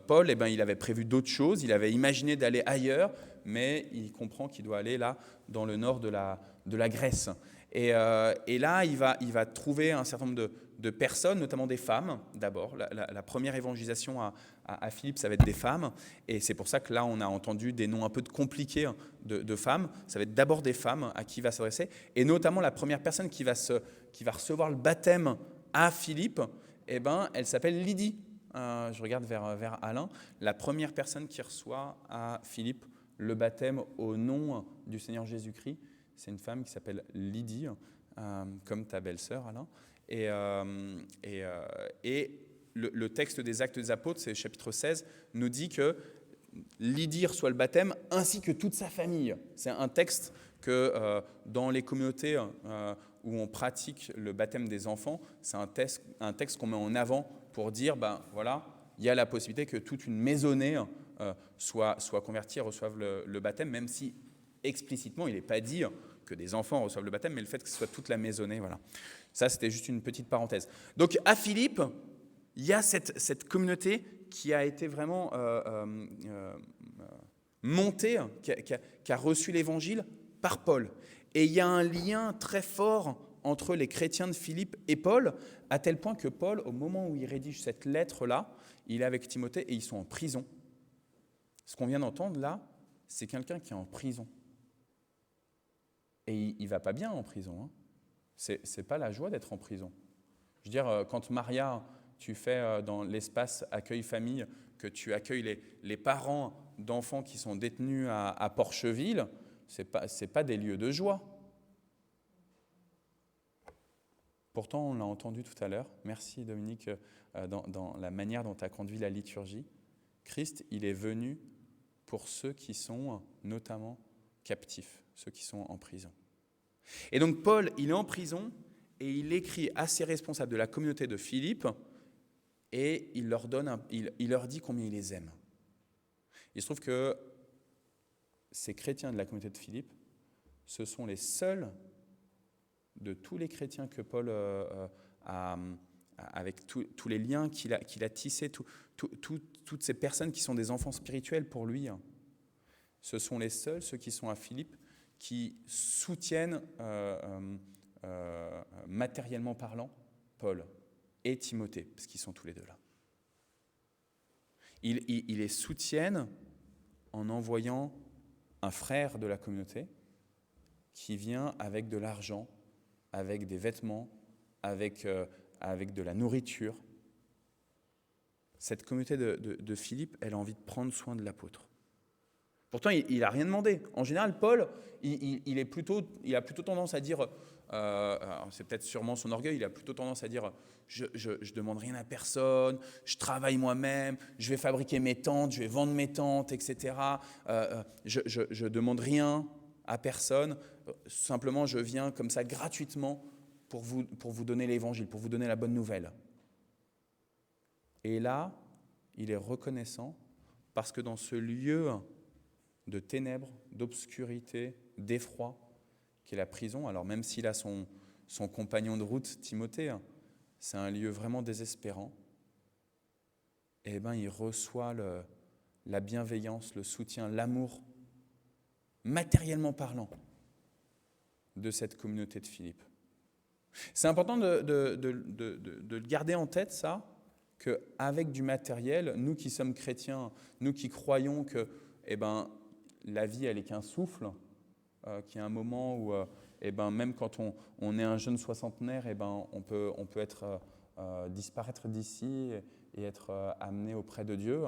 Paul, il avait prévu d'autres choses, il avait imaginé d'aller ailleurs, mais il comprend qu'il doit aller là, dans le nord de la Grèce. Et là, il va trouver un certain nombre de personnes, notamment des femmes, d'abord. La première évangélisation à Philippe, ça va être des femmes. Et c'est pour ça que là, on a entendu des noms un peu compliqués de femmes. Ça va être d'abord des femmes à qui il va s'adresser. Et notamment, la première personne qui va recevoir le baptême à Philippe, elle s'appelle Lydie. Je regarde vers Alain. La première personne qui reçoit à Philippe le baptême au nom du Seigneur Jésus-Christ, c'est une femme qui s'appelle Lydie, comme ta belle-sœur, Alain. Et le texte des Actes des Apôtres, c'est chapitre 16, nous dit que Lydie reçoit le baptême ainsi que toute sa famille. C'est un texte que dans les communautés où on pratique le baptême des enfants, c'est un texte qu'on met en avant pour dire, voilà, il y a la possibilité que toute une maisonnée soit convertie et reçoive le baptême, même si explicitement, il n'est pas dit que des enfants reçoivent le baptême, mais le fait que ce soit toute la maisonnée, voilà. Ça, c'était juste une petite parenthèse. Donc, à Philippe, il y a cette communauté qui a été vraiment montée, qui a reçu l'évangile par Paul. Et il y a un lien très fort entre les chrétiens de Philippe et Paul, à tel point que Paul, au moment où il rédige cette lettre-là, il est avec Timothée et ils sont en prison. Ce qu'on vient d'entendre là, c'est quelqu'un qui est en prison. Et il ne va pas bien en prison. Hein. C'est pas la joie d'être en prison. Je veux dire, quand Maria, tu fais dans l'espace accueil-famille, que tu accueilles les parents d'enfants qui sont détenus à Porcheville, c'est pas des lieux de joie. Pourtant, on l'a entendu tout à l'heure. Merci Dominique, dans la manière dont tu as conduit la liturgie. Christ, il est venu pour ceux qui sont notamment captifs, ceux qui sont en prison. Et donc Paul, il est en prison et il écrit à ses responsables de la communauté de Philippe et il leur dit combien il les aime. Il se trouve que ces chrétiens de la communauté de Philippe, ce sont les seuls de tous les chrétiens que Paul a, avec tous les liens qu'il a tissés, toutes ces personnes qui sont des enfants spirituels pour lui, ce sont les seuls, ceux qui sont à Philippe, qui soutiennent matériellement parlant Paul et Timothée, parce qu'ils sont tous les deux là. Ils les soutiennent en envoyant un frère de la communauté qui vient avec de l'argent, avec des vêtements, avec de la nourriture. Cette communauté de Philippe, elle a envie de prendre soin de l'apôtre. Pourtant, il n'a rien demandé. En général, Paul, il a plutôt tendance à dire, c'est peut-être sûrement son orgueil, il a plutôt tendance à dire, je ne demande rien à personne, je travaille moi-même, je vais fabriquer mes tentes, je vais vendre mes tentes, etc. Je ne demande rien à personne, simplement je viens comme ça gratuitement pour vous donner l'évangile, pour vous donner la bonne nouvelle. Et là, il est reconnaissant parce que dans ce lieu de ténèbres, d'obscurité, d'effroi, qui est la prison, alors même s'il a son compagnon de route, Timothée, c'est un lieu vraiment désespérant, et il reçoit la bienveillance, le soutien, l'amour, matériellement parlant, de cette communauté de Philippe. C'est important de le garder en tête, ça, qu'avec du matériel, nous qui sommes chrétiens, nous qui croyons que la vie, elle est qu'un souffle, qu'il y a un moment où, même quand on est un jeune soixantenaire, on peut être disparaître d'ici et être amené auprès de Dieu.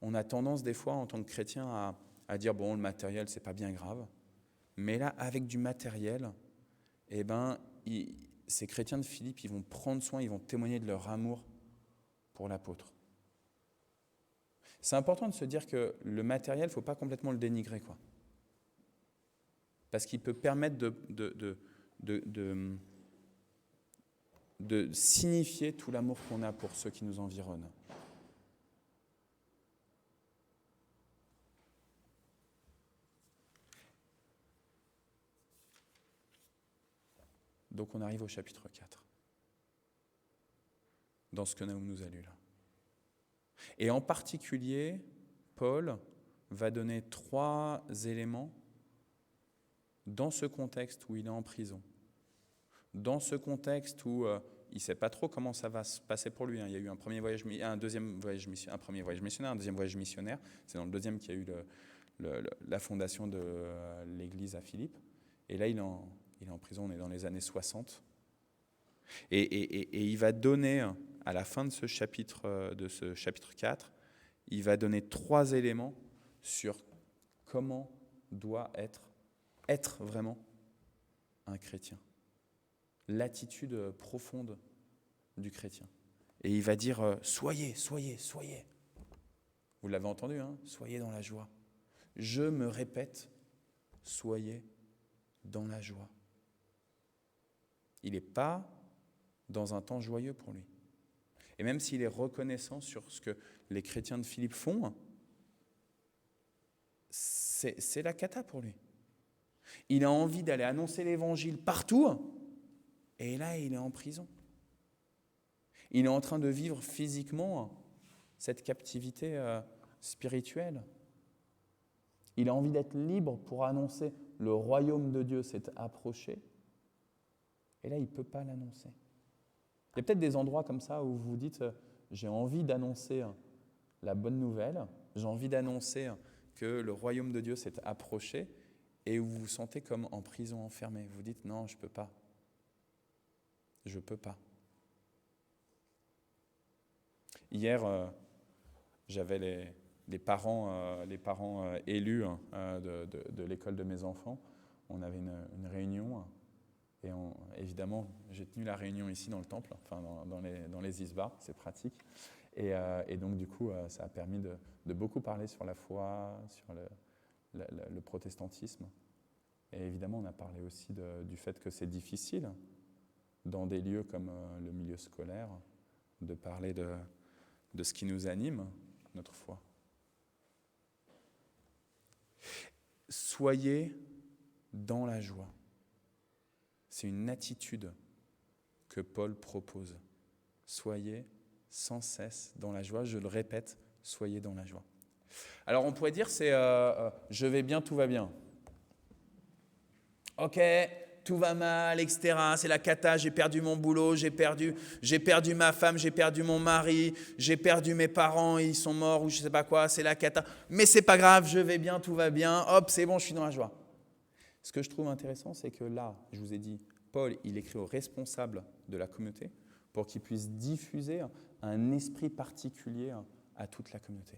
On a tendance des fois, en tant que chrétien, à dire, bon, le matériel, c'est pas bien grave. Mais là, avec du matériel, ces chrétiens de Philippe, ils vont prendre soin, ils vont témoigner de leur amour pour l'apôtre. C'est important de se dire que le matériel, il ne faut pas complètement le dénigrer, quoi. Parce qu'il peut permettre de signifier tout l'amour qu'on a pour ceux qui nous environnent. Donc on arrive au chapitre 4, dans ce que Naoum nous a lu là. Et en particulier, Paul va donner 3 éléments dans ce contexte où il est en prison, dans ce contexte où il ne sait pas trop comment ça va se passer pour lui. Il y a eu un premier voyage missionnaire, un deuxième voyage missionnaire. C'est dans le deuxième qu'il y a eu la fondation de l'église à Philippe. Et là, il est en prison, on est dans les années 60. Et il va donner, à la fin de ce chapitre 4, il va donner 3 éléments sur comment doit être vraiment un chrétien. L'attitude profonde du chrétien. Et il va dire, soyez. Vous l'avez entendu, hein, soyez dans la joie. Je me répète, soyez dans la joie. Il n'est pas dans un temps joyeux pour lui. Et même s'il est reconnaissant sur ce que les chrétiens de Philippe font, c'est la cata pour lui. Il a envie d'aller annoncer l'évangile partout, et là, il est en prison. Il est en train de vivre physiquement cette captivité spirituelle. Il a envie d'être libre pour annoncer le royaume de Dieu s'est approché, et là, il ne peut pas l'annoncer. Il y a peut-être des endroits comme ça où vous vous dites « j'ai envie d'annoncer la bonne nouvelle, j'ai envie d'annoncer que le royaume de Dieu s'est approché » et où vous vous sentez comme en prison enfermé. Vous dites « non, je ne peux pas. Je ne peux pas. » Hier, j'avais les parents élus de l'école de mes enfants. On avait une réunion. Et évidemment, j'ai tenu la réunion ici dans le temple, enfin dans les isbas, c'est pratique. Et donc du coup, ça a permis de beaucoup parler sur la foi, sur le protestantisme. Et évidemment, on a parlé aussi du fait que c'est difficile, dans des lieux comme le milieu scolaire, de parler de ce qui nous anime, notre foi. Soyez dans la joie. C'est une attitude que Paul propose. Soyez sans cesse dans la joie. Je le répète, soyez dans la joie. Alors on pourrait dire c'est je vais bien, tout va bien. Ok, tout va mal, etc. C'est la cata, j'ai perdu mon boulot, j'ai perdu ma femme, j'ai perdu mon mari, j'ai perdu mes parents, ils sont morts ou je ne sais pas quoi, c'est la cata. Mais c'est pas grave, je vais bien, tout va bien, hop, c'est bon, je suis dans la joie. Ce que je trouve intéressant, c'est que là, je vous ai dit, Paul, il écrit aux responsables de la communauté pour qu'ils puissent diffuser un esprit particulier à toute la communauté.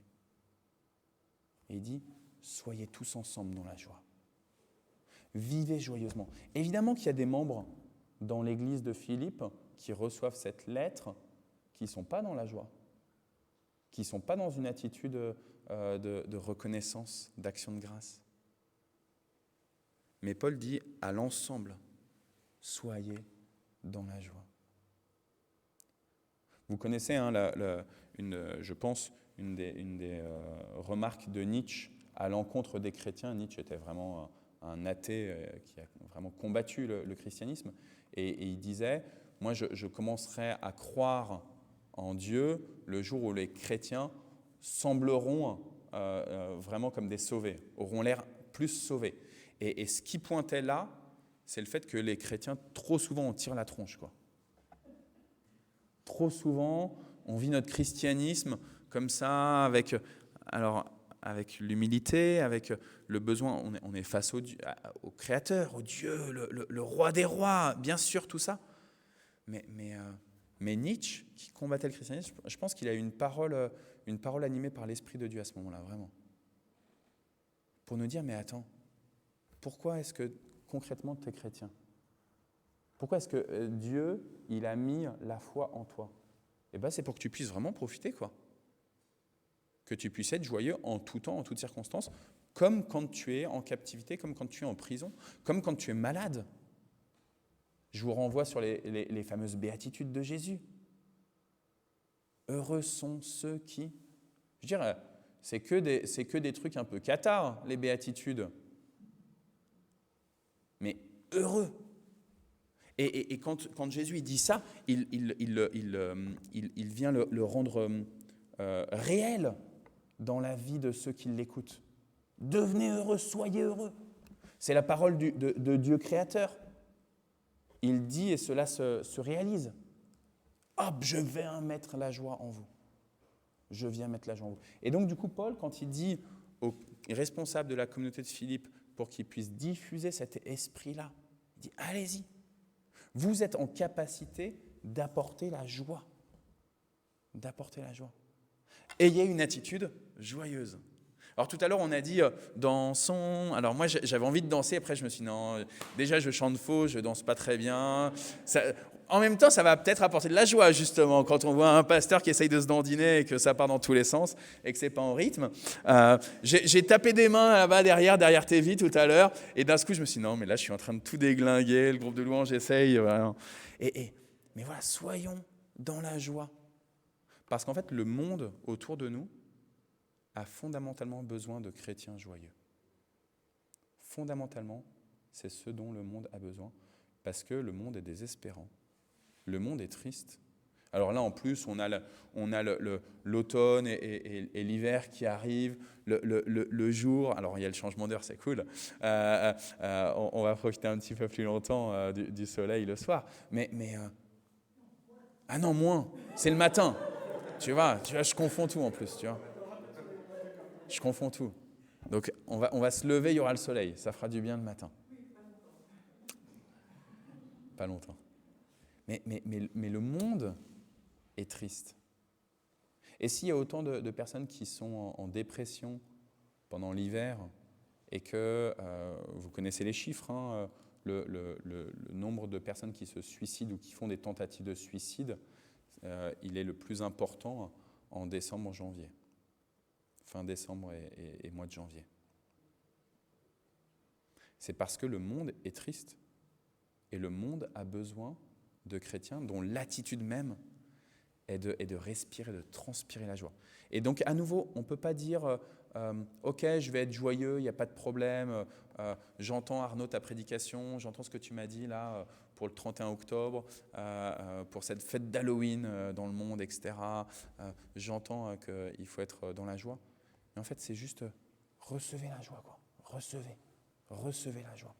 Et il dit, soyez tous ensemble dans la joie. Vivez joyeusement. Évidemment qu'il y a des membres dans l'église de Philippe qui reçoivent cette lettre qui ne sont pas dans la joie, qui ne sont pas dans une attitude de reconnaissance, d'action de grâce. Mais Paul dit à l'ensemble, soyez dans la joie. Vous connaissez, je pense, une des remarques de Nietzsche à l'encontre des chrétiens. Nietzsche était vraiment un athée qui a vraiment combattu le christianisme. Et il disait, moi je commencerai à croire en Dieu le jour où les chrétiens sembleront vraiment comme des sauvés, auront l'air plus sauvés. Et ce qui pointait là, c'est le fait que les chrétiens, trop souvent, on tire la tronche, quoi. Trop souvent, on vit notre christianisme comme ça, avec l'humilité, avec le besoin. On est face au Créateur, au Dieu, le roi des rois, bien sûr, tout ça. Mais Nietzsche, qui combattait le christianisme, je pense qu'il a eu une parole animée par l'Esprit de Dieu à ce moment-là, vraiment. Pour nous dire, mais attends, pourquoi est-ce que concrètement tu es chrétien ? Pourquoi est-ce que Dieu, il a mis la foi en toi ? Eh bien, c'est pour que tu puisses vraiment profiter, quoi. Que tu puisses être joyeux en tout temps, en toutes circonstances, comme quand tu es en captivité, comme quand tu es en prison, comme quand tu es malade. Je vous renvoie sur les fameuses béatitudes de Jésus. Heureux sont ceux qui... Je veux dire, c'est que des trucs un peu cata, les béatitudes. Mais heureux. Et quand Jésus il dit ça, il vient le rendre réel dans la vie de ceux qui l'écoutent. Devenez heureux, soyez heureux. C'est la parole de Dieu créateur. Il dit, et cela se réalise. Hop, je viens mettre la joie en vous. Je viens mettre la joie en vous. Et donc, du coup, Paul, quand il dit aux responsables de la communauté de Philippe pour qu'ils puissent diffuser cet esprit-là, il dit, allez-y. Vous êtes en capacité d'apporter la joie. D'apporter la joie. Ayez une attitude joyeuse. Alors tout à l'heure, on a dit dansons. Alors moi, j'avais envie de danser. Après, je me suis dit non, déjà, je chante faux, je danse pas très bien. En même temps, ça va peut-être apporter de la joie, justement, quand on voit un pasteur qui essaye de se dandiner et que ça part dans tous les sens et que c'est pas en rythme. J'ai tapé des mains là-bas derrière TV tout à l'heure. Et d'un coup, je me suis dit non, mais là, je suis en train de tout déglinguer. Le groupe de louange essaye. Voilà. Mais voilà, soyons dans la joie. Parce qu'en fait, le monde autour de nous a fondamentalement besoin de chrétiens joyeux. Fondamentalement, c'est ce dont le monde a besoin, parce que le monde est désespérant. Le monde est triste. Alors là, en plus, on a l'automne et l'hiver qui arrivent, le jour. Alors, il y a le changement d'heure, c'est cool. On va profiter un petit peu plus longtemps du soleil le soir. Ah non, moins. C'est le matin. Tu vois, je confonds tout en plus, tu vois. Je confonds tout. Donc, on va se lever, il y aura le soleil. Ça fera du bien le matin. Pas longtemps. Mais le monde est triste. Et s'il y a autant de personnes qui sont en dépression pendant l'hiver et que vous connaissez les chiffres, hein, le nombre de personnes qui se suicident ou qui font des tentatives de suicide, il est le plus important en décembre, janvier. Fin décembre et mois de janvier. C'est parce que le monde est triste. Et le monde a besoin de chrétiens dont l'attitude même est de respirer, de transpirer la joie. Et donc, à nouveau, on ne peut pas dire « Ok, je vais être joyeux, il n'y a pas de problème. J'entends Arnaud ta prédication, j'entends ce que tu m'as dit là pour le 31 octobre, pour cette fête d'Halloween dans le monde, etc. J'entends qu'il faut être dans la joie. » Mais en fait, c'est juste recevez la joie, quoi. Recevez la joie.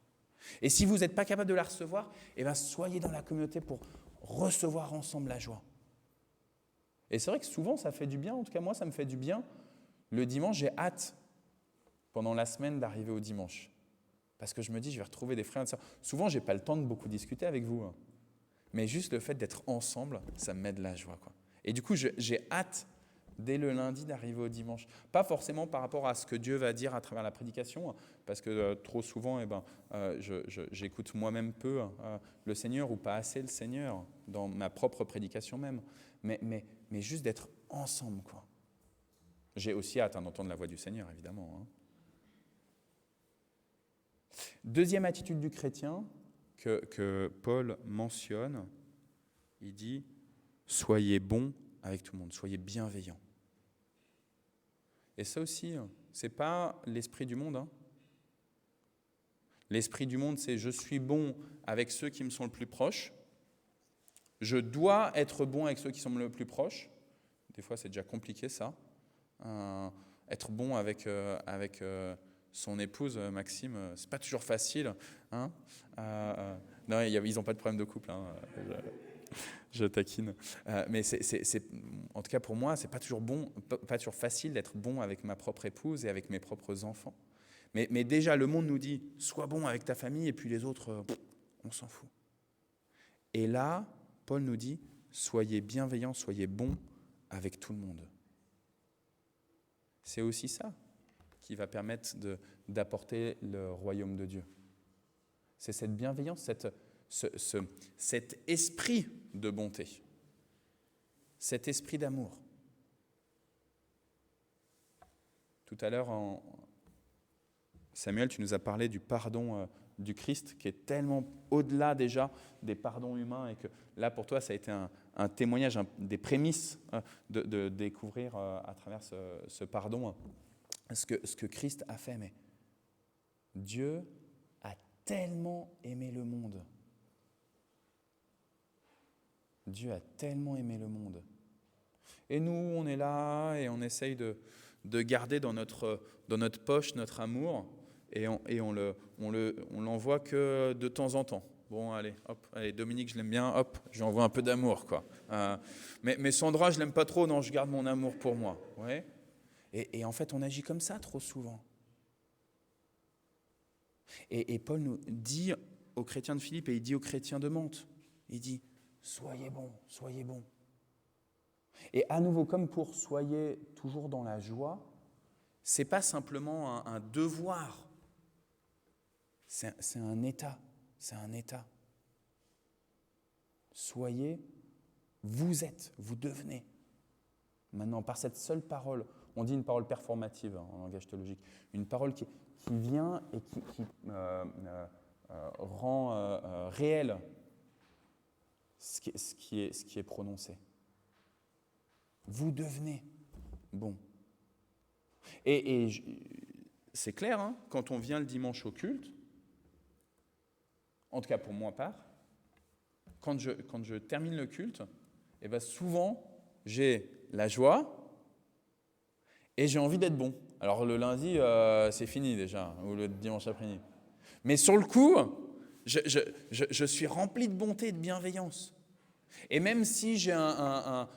Et si vous n'êtes pas capable de la recevoir, eh bien, soyez dans la communauté pour recevoir ensemble la joie. Et c'est vrai que souvent, ça fait du bien. En tout cas, moi, ça me fait du bien. Le dimanche, j'ai hâte, pendant la semaine, d'arriver au dimanche. Parce que je me dis, je vais retrouver des frères et des sœurs. Souvent, je n'ai pas le temps de beaucoup discuter avec vous. Hein. Mais juste le fait d'être ensemble, ça me met de la joie, quoi. Et du coup, j'ai hâte, dès le lundi, d'arriver au dimanche. Pas forcément par rapport à ce que Dieu va dire à travers la prédication, parce que trop souvent, j'écoute moi-même peu le Seigneur ou pas assez le Seigneur dans ma propre prédication même. Mais juste d'être ensemble, quoi. J'ai aussi hâte d'entendre la voix du Seigneur, évidemment. Hein. Deuxième attitude du chrétien que Paul mentionne, il dit « Soyez bons avec tout le monde, soyez bienveillants ». Et ça aussi, ce n'est pas l'esprit du monde. Hein. L'esprit du monde, c'est « je suis bon avec ceux qui me sont le plus proches ». Je dois être bon avec ceux qui sont le plus proches. Des fois, c'est déjà compliqué, ça. Être bon avec son épouse, Maxime, c'est pas toujours facile. Hein. Non, ils n'ont pas de problème de couple. Hein. Je taquine. Mais en tout cas, pour moi, c'est pas toujours facile d'être bon avec ma propre épouse et avec mes propres enfants. Mais déjà, le monde nous dit, sois bon avec ta famille, et puis les autres, on s'en fout. Et là, Paul nous dit, soyez bienveillants, soyez bons avec tout le monde. C'est aussi ça qui va permettre d'apporter le royaume de Dieu. C'est cette bienveillance, cet esprit de bonté, cet esprit d'amour. Tout à l'heure, Samuel, tu nous as parlé du pardon du Christ, qui est tellement au-delà déjà des pardons humains, et que là, pour toi, ça a été un témoignage, des prémices de découvrir à travers ce pardon ce que Christ a fait. Mais Dieu a tellement aimé le monde. Dieu a tellement aimé le monde. Et nous, on est là et on essaye de de garder dans notre poche notre amour et on l'envoie que de temps en temps. Bon, allez, Dominique, je l'aime bien, hop, je lui envoie un peu d'amour, quoi. Mais Sandra, je l'aime pas trop, non, je garde mon amour pour moi. Ouais. Et en fait, on agit comme ça trop souvent. Et Paul nous dit aux chrétiens de Philippe et il dit aux chrétiens de Mantes, il dit, soyez bons, soyez bons. Et à nouveau, comme pour soyez toujours dans la joie, c'est pas simplement un devoir, c'est un état. C'est un état. Soyez, vous êtes, vous devenez. Maintenant, par cette seule parole, on dit une parole performative en langage théologique, une parole qui vient et qui rend réel ce qui est prononcé. Vous devenez bon. Et c'est clair, hein, quand on vient le dimanche au culte, en tout cas pour moi part, quand je termine le culte, et bien souvent j'ai la joie et j'ai envie d'être bon. Alors le lundi c'est fini déjà, ou le dimanche après-midi. Mais sur le coup, je suis rempli de bonté et de bienveillance. Et même si j'ai un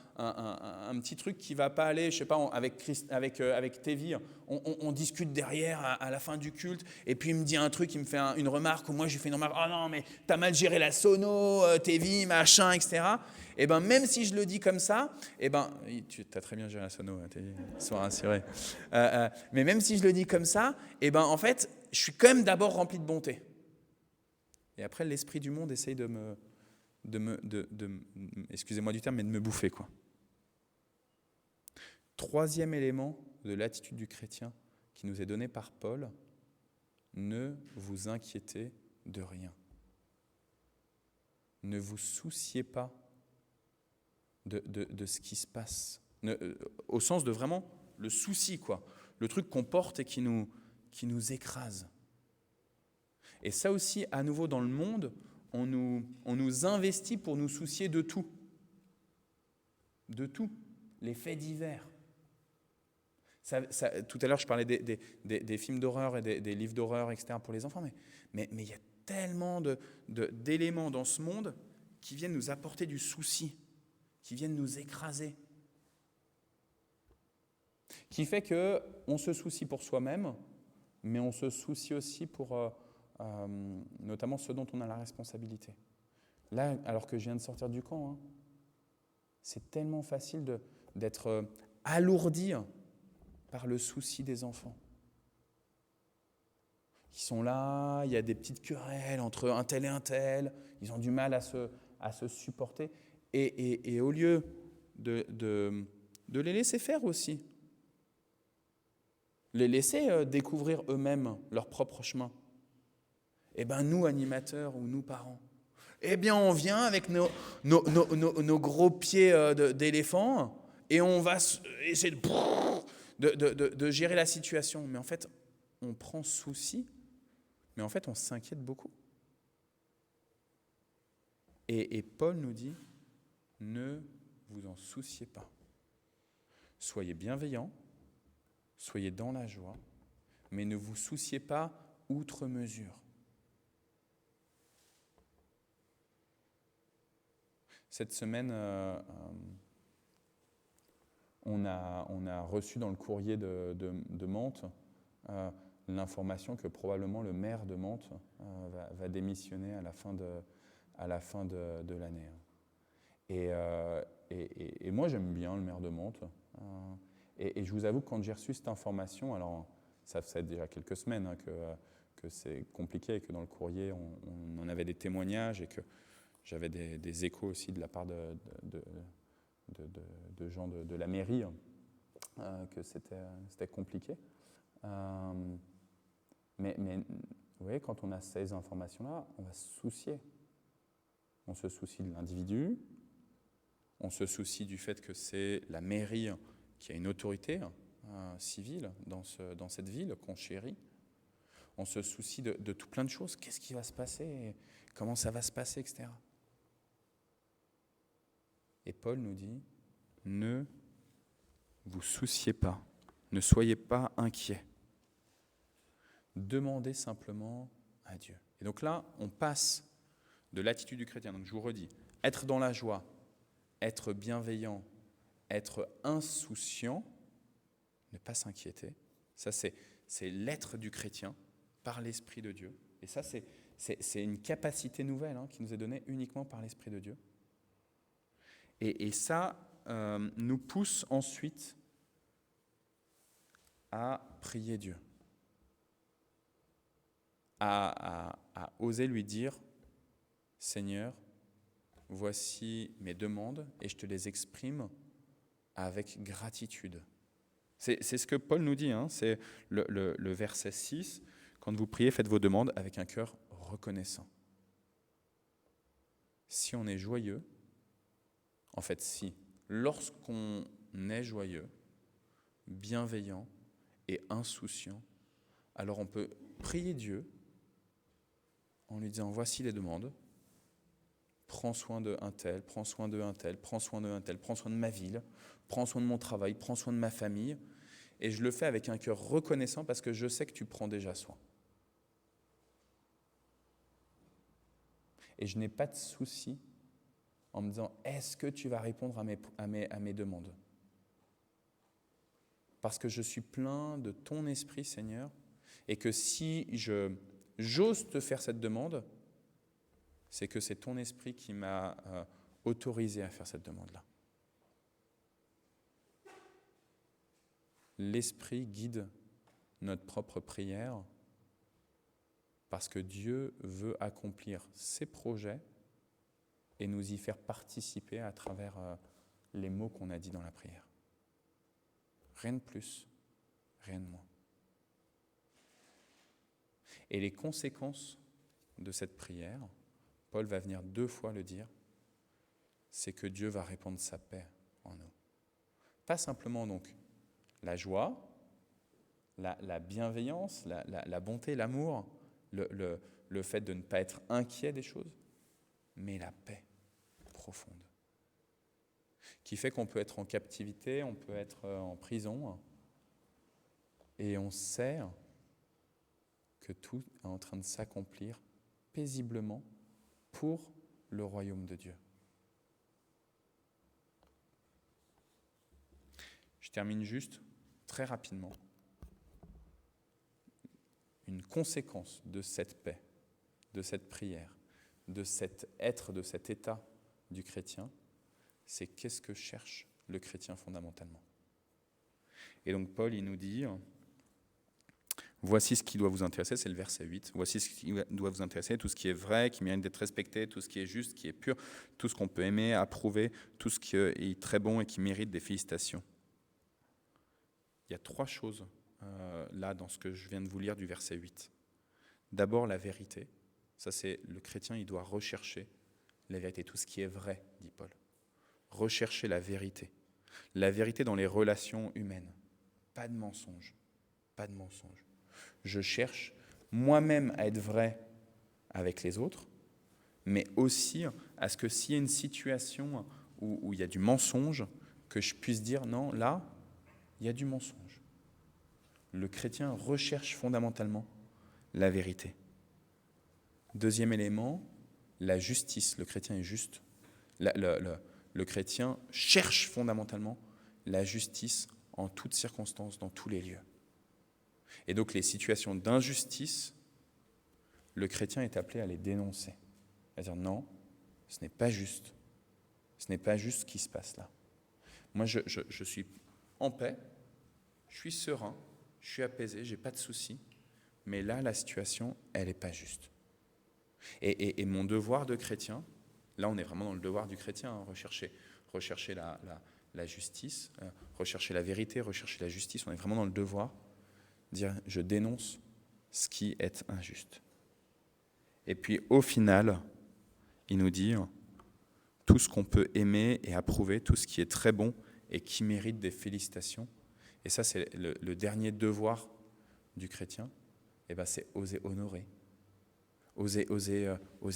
petit truc qui ne va pas aller, je ne sais pas, avec Tévi, on discute derrière à la fin du culte, et puis il me dit un truc, il me fait une remarque, ou moi je lui fais une remarque, « Oh non, mais t'as mal géré la sono, Tévi, machin, etc. » Et bien même si je le dis comme ça, et ben tu as très bien géré la sono, Tévi, sois rassuré. Mais même si je le dis comme ça, et ben en fait, je suis quand même d'abord rempli de bonté. Et après, l'esprit du monde essaye de me excusez-moi du terme, mais de me bouffer, quoi. Troisième élément de l'attitude du chrétien qui nous est donné par Paul, ne vous inquiétez de rien. Ne vous souciez pas de ce qui se passe. Au sens de vraiment le souci, quoi. Le truc qu'on porte et qui nous écrase. Et ça aussi, à nouveau dans le monde, on nous investit pour nous soucier de tout. De tout. Les faits divers. Tout à l'heure, je parlais des films d'horreur et des livres d'horreur, etc. pour les enfants, mais il y a tellement d'éléments dans ce monde qui viennent nous apporter du souci, qui viennent nous écraser. Qui fait qu'on se soucie pour soi-même, mais on se soucie aussi pour... notamment ceux dont on a la responsabilité. Là, alors que je viens de sortir du camp, hein, c'est tellement facile d'être alourdi par le souci des enfants. Ils sont là, il y a des petites querelles entre un tel et un tel, ils ont du mal à se supporter. Et au lieu de les laisser faire aussi, les laisser découvrir eux-mêmes leur propre chemin, eh bien, nous, animateurs ou nous, parents, eh bien, on vient avec nos gros pieds d'éléphant et on va essayer de gérer la situation. Mais en fait, on prend souci, mais en fait, on s'inquiète beaucoup. Et Paul nous dit, ne vous en souciez pas. Soyez bienveillants, soyez dans la joie, mais ne vous souciez pas outre mesure. Cette semaine, on a reçu dans le courrier de Mantes l'information que probablement le maire de Mantes va démissionner à la fin de l'année. Et moi, j'aime bien le maire de Mantes. Et je vous avoue que quand j'ai reçu cette information, alors ça fait déjà quelques semaines que c'est compliqué et que dans le courrier, on en avait des témoignages et que j'avais des échos aussi de la part de gens de la mairie, que c'était compliqué. Mais vous voyez, quand on a ces informations-là, on va se soucier. On se soucie de l'individu, on se soucie du fait que c'est la mairie qui a une autorité civile dans cette ville qu'on chérit. On se soucie de tout plein de choses. Qu'est-ce qui va se passer ? Comment ça va se passer, etc. Et Paul nous dit, ne vous souciez pas Ne soyez pas inquiets. Demandez simplement à Dieu. Et donc là, on passe de l'attitude du chrétien. Donc je vous redis, être dans la joie, être bienveillant, être insouciant, ne pas s'inquiéter. Ça, c'est l'être du chrétien par l'Esprit de Dieu. Et ça, c'est une capacité nouvelle qui nous est donnée uniquement par l'Esprit de Dieu. Et ça nous pousse ensuite à prier Dieu, à oser lui dire, Seigneur, voici mes demandes et je te les exprime avec gratitude. C'est ce que Paul nous dit, c'est le verset 6, quand vous priez, faites vos demandes avec un cœur reconnaissant. Si on est joyeux, en fait si, lorsqu'on est joyeux, bienveillant et insouciant, alors on peut prier Dieu en lui disant, voici les demandes, prends soin de un tel, prends soin de un tel, prends soin de un tel, prends soin de ma ville, prends soin de mon travail, prends soin de ma famille, et je le fais avec un cœur reconnaissant parce que je sais que tu prends déjà soin. Et je n'ai pas de souci en me disant, est-ce que tu vas répondre à mes demandes ? Parce que je suis plein de ton esprit, Seigneur, et que si j'ose te faire cette demande, c'est que c'est ton esprit qui m'a autorisé à faire cette demande-là. L'esprit guide notre propre prière parce que Dieu veut accomplir ses projets et nous y faire participer à travers les mots qu'on a dit dans la prière. Rien de plus, rien de moins. Et les conséquences de cette prière, Paul va venir 2 fois le dire, c'est que Dieu va répandre sa paix en nous. Pas simplement donc la joie, la bienveillance, la bonté, l'amour, le fait de ne pas être inquiet des choses, mais la paix profonde, qui fait qu'on peut être en captivité, on peut être en prison, et on sait que tout est en train de s'accomplir paisiblement pour le royaume de Dieu. Je termine juste très rapidement. Une conséquence de cette paix, de cette prière, de cet être, de cet état du chrétien, c'est qu'est-ce que cherche le chrétien fondamentalement. Et donc Paul, il nous dit, voici ce qui doit vous intéresser, c'est le verset 8, voici ce qui doit vous intéresser, tout ce qui est vrai, qui mérite d'être respecté, tout ce qui est juste, qui est pur, tout ce qu'on peut aimer, approuver, tout ce qui est très bon et qui mérite des félicitations. Il y a 3 choses là dans ce que je viens de vous lire du verset 8. D'abord la vérité, ça c'est le chrétien, il doit rechercher la vérité, tout ce qui est vrai, dit Paul. Rechercher la vérité dans les relations humaines, pas de mensonge, pas de mensonge. Je cherche moi-même à être vrai avec les autres, mais aussi à ce que s'il y a une situation où il y a du mensonge, que je puisse dire non, là, il y a du mensonge. Le chrétien recherche fondamentalement la vérité. Deuxième élément, la justice. Le chrétien est juste. Le chrétien cherche fondamentalement la justice en toutes circonstances, dans tous les lieux. Et donc les situations d'injustice, le chrétien est appelé à les dénoncer. À dire non, ce n'est pas juste. Ce n'est pas juste ce qui se passe là. Moi, je suis en paix, je suis serein, je suis apaisé, je n'ai pas de soucis. Mais là, la situation, elle n'est pas juste. Et mon devoir de chrétien, là on est vraiment dans le devoir du chrétien, rechercher la justice, rechercher la vérité, rechercher la justice, on est vraiment dans le devoir, dire je dénonce ce qui est injuste. Et puis au final, il nous dit tout ce qu'on peut aimer et approuver, tout ce qui est très bon et qui mérite des félicitations. Et ça c'est le dernier devoir du chrétien, et ben c'est oser honorer. Oser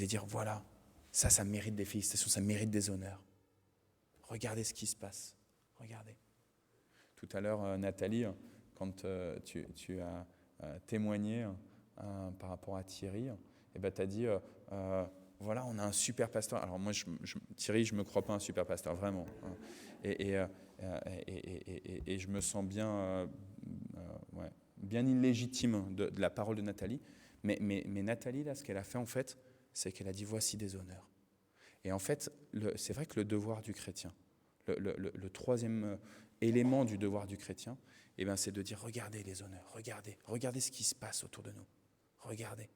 dire, voilà, ça mérite des félicitations, ça mérite des honneurs. Regardez ce qui se passe, regardez. Tout à l'heure, Nathalie, quand tu as témoigné par rapport à Thierry, et ben, tu as dit, voilà, on a un super pasteur. Alors moi, Thierry, je ne me crois pas un super pasteur, vraiment. Et je me sens bien, bien illégitime de la parole de Nathalie. Mais Nathalie, là, ce qu'elle a fait, en fait, c'est qu'elle a dit, voici des honneurs. Et en fait, c'est vrai que le devoir du chrétien, le troisième élément du devoir du chrétien, eh ben, c'est de dire, regardez les honneurs, regardez ce qui se passe autour de nous, regardez.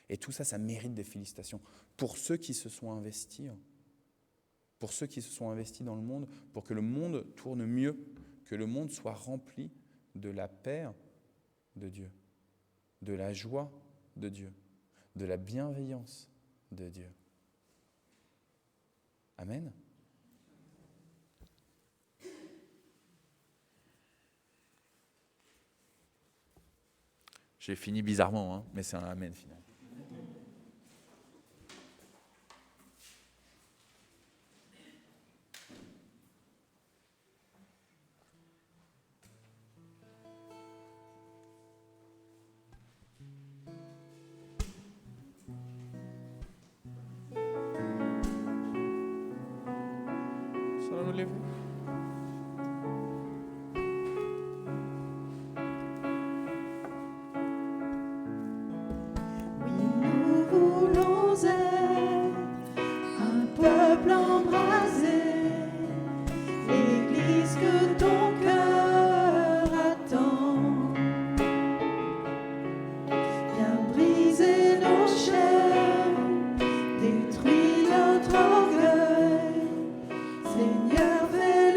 Et tout ça, ça mérite des félicitations. Pour ceux qui se sont investis, dans le monde, pour que le monde tourne mieux, que le monde soit rempli de la paix de Dieu, de la joie de Dieu, de la bienveillance de Dieu. Amen. J'ai fini bizarrement, mais c'est un amen final. Ça va nous lever. Nous voulons être un peuple embrasé, l'Église que ton cœur attend. Viens briser nos chaînes, détruis notre orgueil, Seigneur, fais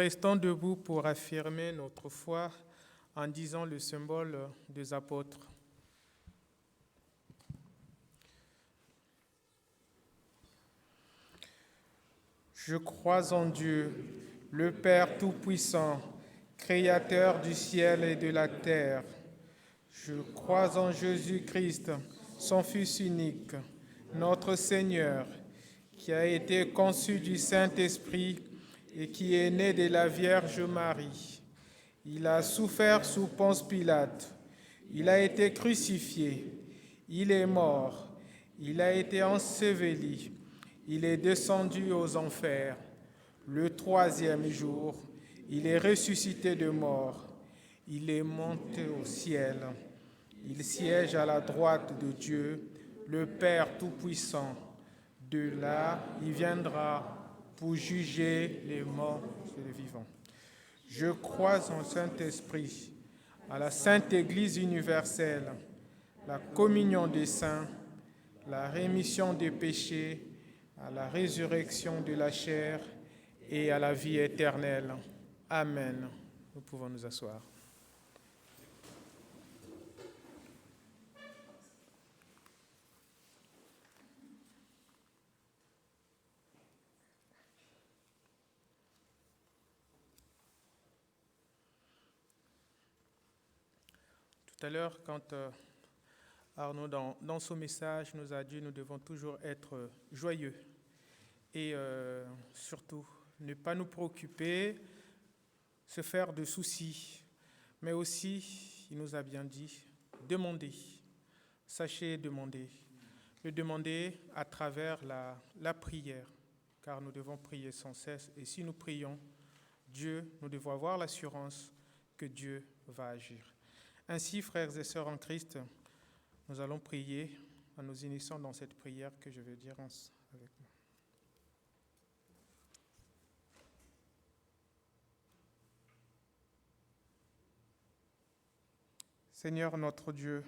restons debout pour affirmer notre foi en disant le symbole des apôtres. Je crois en Dieu, le Père Tout-Puissant, Créateur du ciel et de la terre. Je crois en Jésus-Christ, son Fils unique, notre Seigneur, qui a été conçu du Saint-Esprit et qui est né de la Vierge Marie. Il a souffert sous Ponce Pilate. Il a été crucifié. Il est mort. Il a été enseveli. Il est descendu aux enfers. Le 3e jour, il est ressuscité de mort. Il est monté au ciel. Il siège à la droite de Dieu, le Père Tout-Puissant. De là, il viendra pour juger les morts et les vivants. Je crois en Saint-Esprit, à la Sainte Église universelle, la communion des saints, la rémission des péchés, à la résurrection de la chair et à la vie éternelle. Amen. Nous pouvons nous asseoir. Tout à l'heure, quand Arnaud, dans son message, nous a dit que nous devons toujours être joyeux et surtout ne pas nous préoccuper, se faire de soucis, mais aussi, il nous a bien dit, demander. Sachez demander. Le demander à travers la prière, car nous devons prier sans cesse. Et si nous prions, nous devons avoir l'assurance que Dieu va agir. Ainsi, frères et sœurs en Christ, nous allons prier en nous initiant dans cette prière que je vais dire avec nous. Seigneur notre Dieu,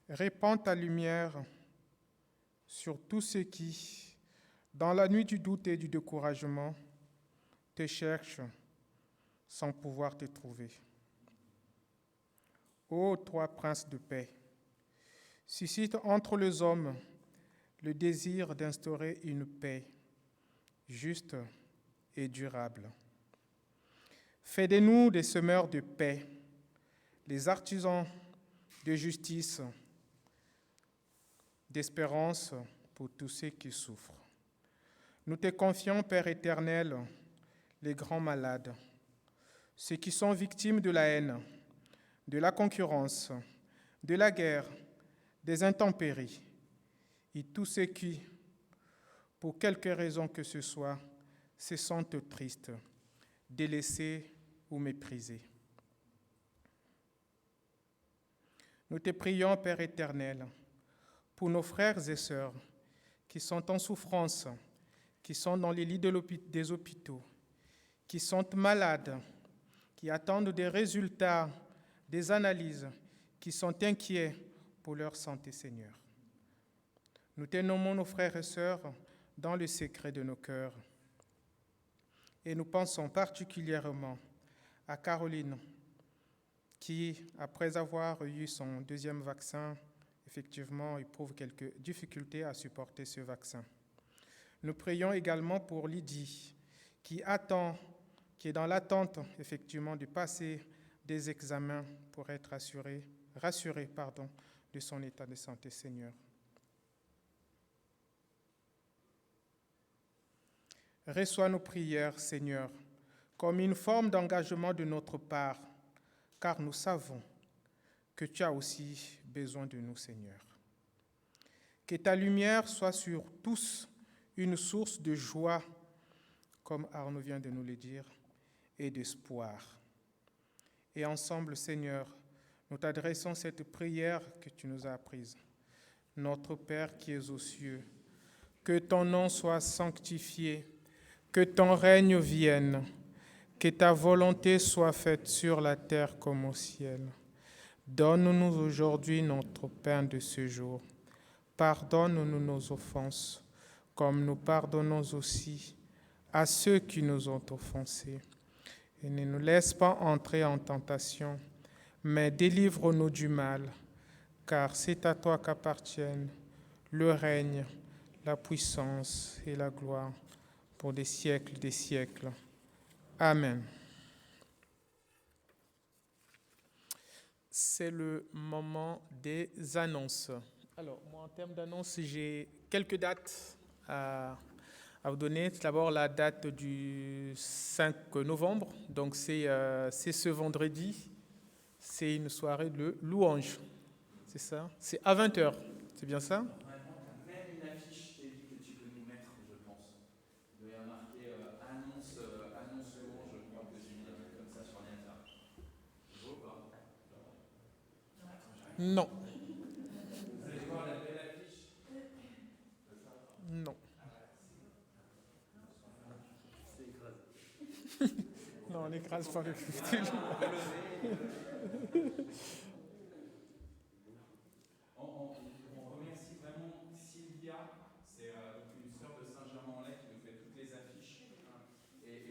répands ta lumière sur tous ceux qui, dans la nuit du doute et du découragement, te cherchent sans pouvoir te trouver. Ô toi, prince de paix, suscite entre les hommes le désir d'instaurer une paix juste et durable. Fais de nous des semeurs de paix, les artisans de justice, d'espérance pour tous ceux qui souffrent. Nous te confions, Père éternel, les grands malades, ceux qui sont victimes de la haine, de la concurrence, de la guerre, des intempéries, et tous ceux qui, pour quelque raison que ce soit, se sentent tristes, délaissés ou méprisés. Nous te prions, Père éternel, pour nos frères et sœurs qui sont en souffrance, qui sont dans les lits des hôpitaux, qui sont malades, qui attendent des résultats, des analyses, qui sont inquiets pour leur santé, Seigneur. Nous te nommons nos frères et sœurs dans le secret de nos cœurs. Et nous pensons particulièrement à Caroline, qui, après avoir eu son 2e vaccin, effectivement, éprouve quelques difficultés à supporter ce vaccin. Nous prions également pour Lydie, qui est dans l'attente, effectivement, de passer des examens pour être rassurée de son état de santé, Seigneur. Reçois nos prières, Seigneur, comme une forme d'engagement de notre part, car nous savons que tu as aussi besoin de nous, Seigneur. Que ta lumière soit sur tous une source de joie, comme Arnaud vient de nous le dire, et d'espoir. Et ensemble, Seigneur, nous t'adressons cette prière que tu nous as apprise. Notre Père qui es aux cieux, que ton nom soit sanctifié, que ton règne vienne, que ta volonté soit faite sur la terre comme au ciel. Donne-nous aujourd'hui notre pain de ce jour. Pardonne-nous nos offenses, comme nous pardonnons aussi à ceux qui nous ont offensés. Et ne nous laisse pas entrer en tentation, mais délivre-nous du mal, car c'est à toi qu'appartiennent le règne, la puissance et la gloire pour des siècles des siècles. Amen. C'est le moment des annonces. Alors, moi, en termes d'annonces, j'ai quelques dates à vous donner. D'abord, la date du 5 novembre. Donc, c'est ce vendredi. C'est une soirée de louange. C'est ça? C'est à 20h. C'est bien ça? Même une affiche que tu peux nous mettre, je pense. Il doit y avoir marqué annonce louange, je crois que j'ai mis un truc comme ça sur l'INTA. Je vois pas. Non. Vous allez voir la belle affiche? Non. Non, on n'écrase pas le culture. On remercie vraiment Sylvia, c'est une sœur de Saint-Germain-en-Laye qui nous fait toutes les affiches.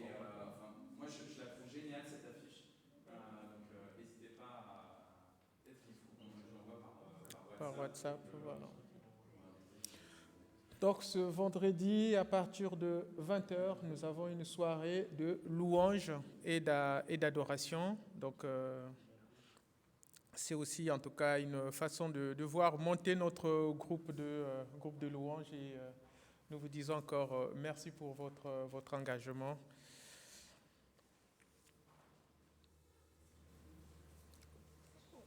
Enfin, moi je la trouve géniale cette affiche. Donc n'hésitez pas à. Peut-être qu'il faut qu'on nous l'envoie Par WhatsApp, voilà. Donc ce vendredi, à partir de 20h, nous avons une soirée de louange et d'adoration. Donc c'est aussi en tout cas une façon de voir monter notre groupe de louange. Et nous vous disons encore merci pour votre engagement.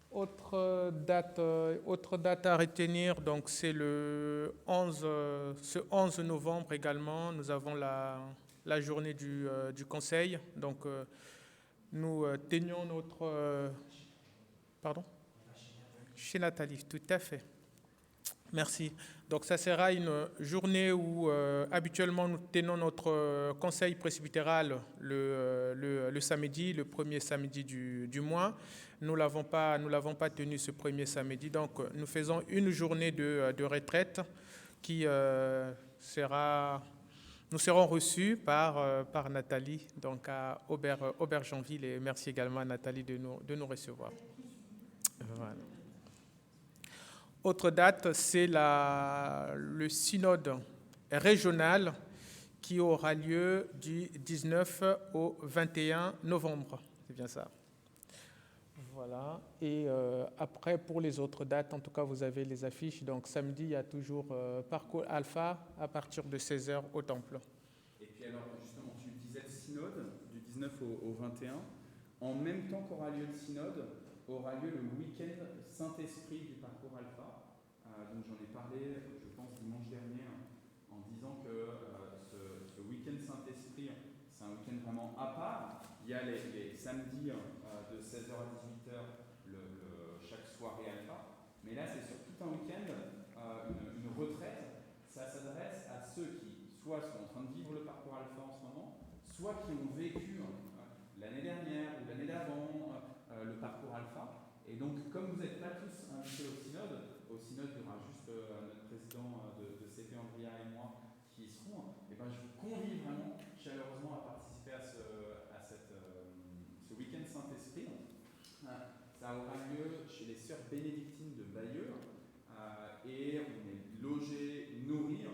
Autre date à retenir, donc c'est ce 11 novembre également, nous avons la journée du conseil. Donc nous tenions notre... pardon? Chez Nathalie, tout à fait. Merci. Donc ça sera une journée où habituellement nous tenons notre conseil presbytéral le samedi, le premier samedi du mois. Nous l'avons pas tenu ce premier samedi. Donc nous faisons une journée de retraite qui nous serons reçus par Nathalie, donc à Aubergenville. Et merci également à Nathalie de nous recevoir. Voilà. Autre date, c'est le synode régional qui aura lieu du 19 au 21 novembre. C'est bien ça. Voilà. Et après, pour les autres dates, en tout cas, vous avez les affiches. Donc samedi, il y a toujours Parcours Alpha à partir de 16h au Temple. Et puis alors, justement, tu disais le synode du 19 au 21. En même temps qu'aura lieu le synode, aura lieu le week-end Saint-Esprit du Parcours Alpha. Donc j'en ai parlé, je pense, dimanche dernier, en disant que ce week-end Saint-Esprit, c'est un week-end vraiment à part. Il y a les samedis de 16h à 18h, chaque soirée Alpha. Mais là, c'est sur tout un week-end, une retraite. Ça s'adresse à ceux qui, soit sont en train de vivre le Parcours Alpha en ce moment, soit qui ont vécu l'année dernière ou l'année d'avant le Parcours Alpha. Et donc, comme vous n'êtes pas tous invités au synode, il y aura juste notre président de CP Andrea et moi qui y serons. Et ben, je vous convie vraiment chaleureusement à participer à ce week-end Saint-Esprit. Ça aura lieu chez les sœurs bénédictines de Bayeux et on est logé, nourri, je ne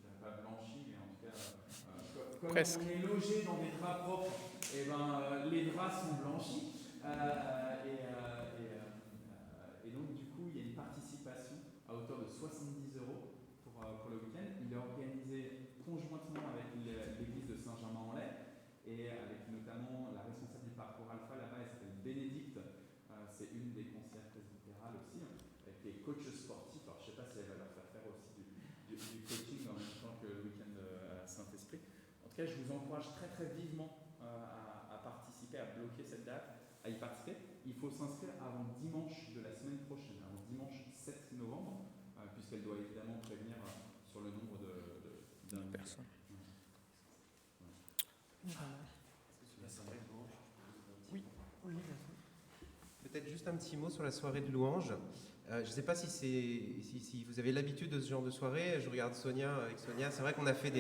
dirais pas blanchi, mais en tout cas, comme Presque. on est logé dans des draps propres, et ben, les draps sont blanchis. Et donc, du coup, il y a une participation à hauteur de 70 € pour le week-end. Il est organisé conjointement avec l'église de Saint-Germain-en-Laye et avec notamment la responsable du Parcours Alpha là-bas, elle s'appelle Bénédicte. C'est une des conseillères presbytérales aussi, qui est coach sportif. Alors, je ne sais pas si elle va leur faire aussi du coaching en même temps que le week-end à Saint-Esprit. En tout cas, je vous encourage très très vivement à participer, à bloquer cette date, à y participer. Il faut s'inscrire avant dimanche de la semaine prochaine, avant dimanche 7 novembre, puisqu'elle doit évidemment prévenir sur le nombre de Personne. Oui. Peut-être juste un petit mot sur la soirée de louange. Je ne sais pas si vous avez l'habitude de ce genre de soirée. Je regarde Sonia avec Sonia. C'est vrai qu'on a fait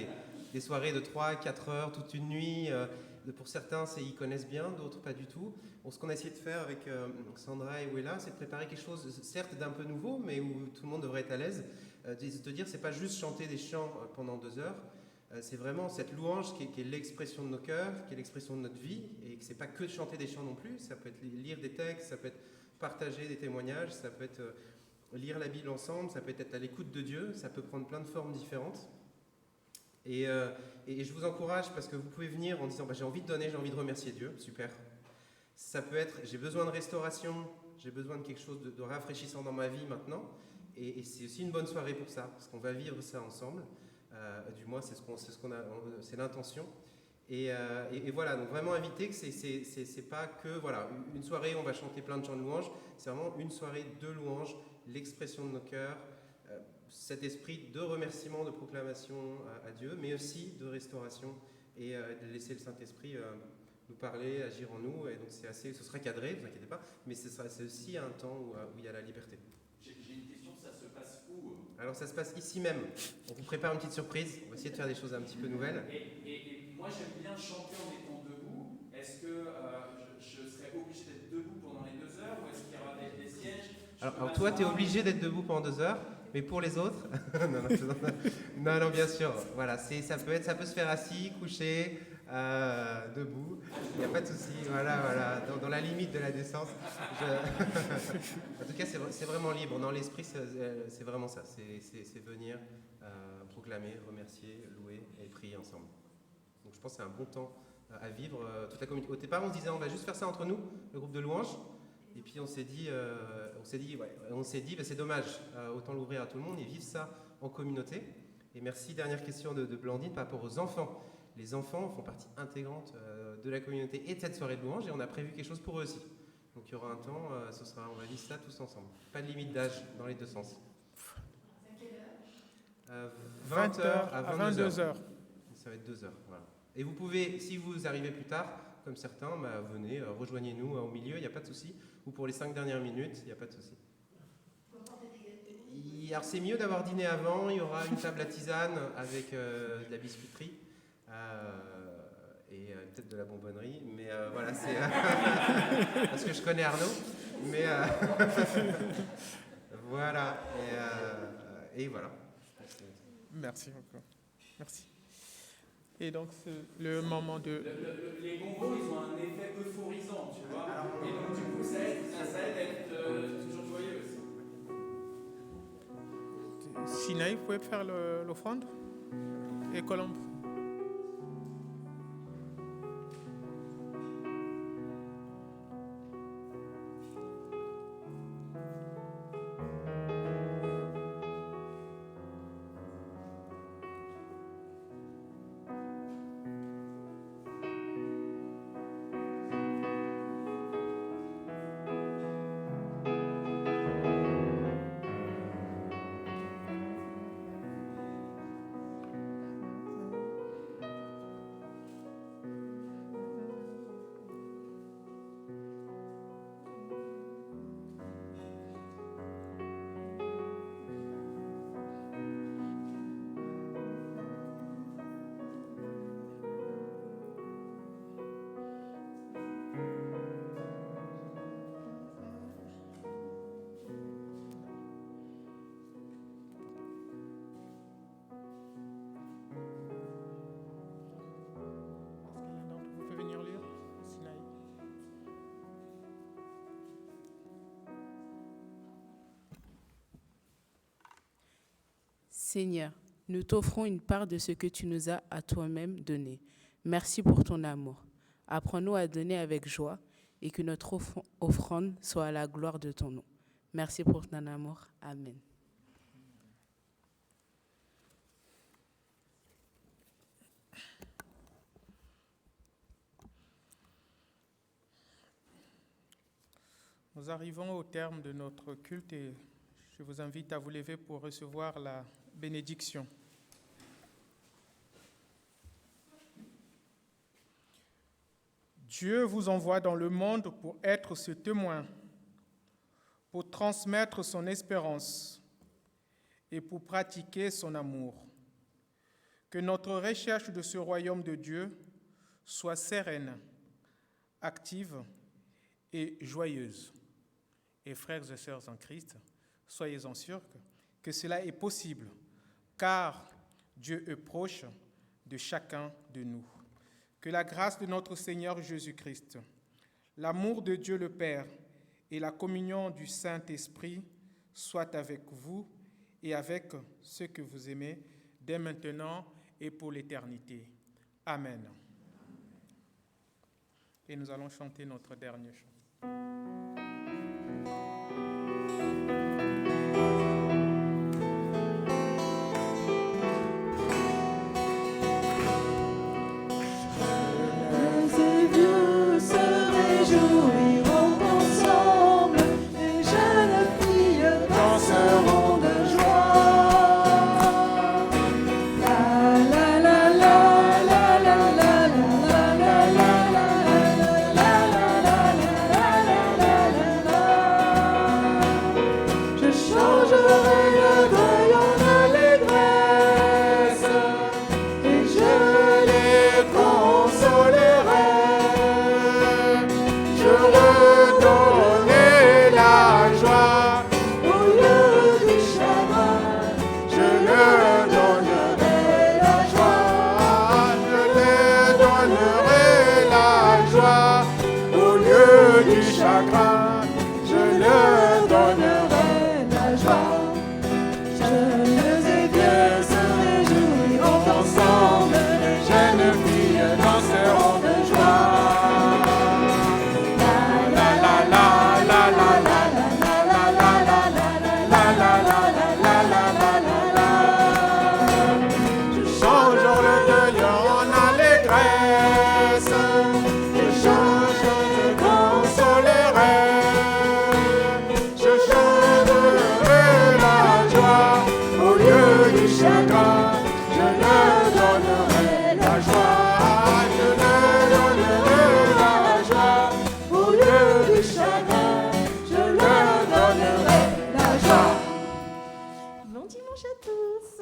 des soirées de 3 à 4 heures, toute une nuit. Pour certains, ils connaissent bien, d'autres pas du tout. Bon, ce qu'on a essayé de faire avec Sandra et Wella, c'est de préparer quelque chose, certes d'un peu nouveau, mais où tout le monde devrait être à l'aise. De dire, c'est pas juste chanter des chants pendant 2 heures, c'est vraiment cette louange qui est l'expression de nos cœurs, qui est l'expression de notre vie, et que c'est pas que de chanter des chants non plus, ça peut être lire des textes, ça peut être partager des témoignages, ça peut être lire la Bible ensemble, ça peut être à l'écoute de Dieu, ça peut prendre plein de formes différentes. Et je vous encourage parce que vous pouvez venir en disant j'ai envie de donner, j'ai envie de remercier Dieu, super. Ça peut être j'ai besoin de restauration, j'ai besoin de quelque chose de rafraîchissant dans ma vie maintenant. Et c'est aussi une bonne soirée pour ça, parce qu'on va vivre ça ensemble. Du moins, c'est l'intention. Et voilà, donc vraiment inviter que c'est pas que voilà, une soirée où on va chanter plein de chants de louanges, c'est vraiment une soirée de louanges, l'expression de nos cœurs, cet esprit de remerciement, de proclamation à Dieu, mais aussi de restauration et de laisser le Saint-Esprit nous parler, agir en nous. Et donc ce sera cadré, ne vous inquiétez pas, mais c'est aussi un temps où il y a la liberté. J'ai une question, ça se passe où? Alors ça se passe ici même. On vous prépare une petite surprise, on va essayer de faire des choses un petit peu nouvelles. Et moi j'aime bien chanter en étant debout. Est-ce que je serai obligé d'être debout pendant les 2 heures ou est-ce qu'il y aura des sièges? Alors toi tu es obligé d'être debout pendant 2 heures, mais pour les autres, non, bien sûr, voilà, ça peut se faire assis, couché, debout, il n'y a pas de souci, voilà, dans la limite de la décence. En tout cas, c'est vraiment libre. Dans l'esprit, c'est vraiment ça, c'est venir proclamer, remercier, louer et prier ensemble. Donc je pense que c'est un bon temps à vivre. Toute la communauté. Au départ, on se disait on va juste faire ça entre nous, le groupe de louanges. Et puis on s'est dit c'est dommage, autant l'ouvrir à tout le monde et vivre ça en communauté. Et merci, dernière question de Blandine par rapport aux enfants. Les enfants font partie intégrante de la communauté et de cette soirée de louange et on a prévu quelque chose pour eux aussi. Donc il y aura un temps, on va vivre ça tous ensemble. Pas de limite d'âge dans les deux sens. À quelle heure 20h à 22h. Ça va être 2 heures, voilà. Et vous pouvez, si vous arrivez plus tard, comme certains, venez, rejoignez-nous au milieu, il n'y a pas de souci. Ou pour les 5 dernières minutes, il n'y a pas de souci. Alors c'est mieux d'avoir dîné avant, il y aura une table à tisane avec de la biscuiterie et peut-être de la bonbonnerie, mais voilà, c'est parce que je connais Arnaud, mais voilà, et voilà. Merci encore. Merci. Et donc, c'est le moment de... Les bonbons, ils ont un effet euphorisant, tu vois. Et donc, du coup, ça aide à être toujours joyeux aussi. Sinaï, vous pouvez faire l'offrande? Et Colombe? Seigneur, nous t'offrons une part de ce que tu nous as à toi-même donné. Merci pour ton amour. Apprends-nous à donner avec joie et que notre offrande soit à la gloire de ton nom. Merci pour ton amour. Amen. Nous arrivons au terme de notre culte et je vous invite à vous lever pour recevoir la bénédiction. Dieu vous envoie dans le monde pour être ce témoin, pour transmettre son espérance et pour pratiquer son amour. Que notre recherche de ce royaume de Dieu soit sereine, active et joyeuse. Et frères et sœurs en Christ, soyez-en sûrs que cela est possible, car Dieu est proche de chacun de nous. Que la grâce de notre Seigneur Jésus-Christ, l'amour de Dieu le Père et la communion du Saint-Esprit soient avec vous et avec ceux que vous aimez dès maintenant et pour l'éternité. Amen. Et nous allons chanter notre dernier chant.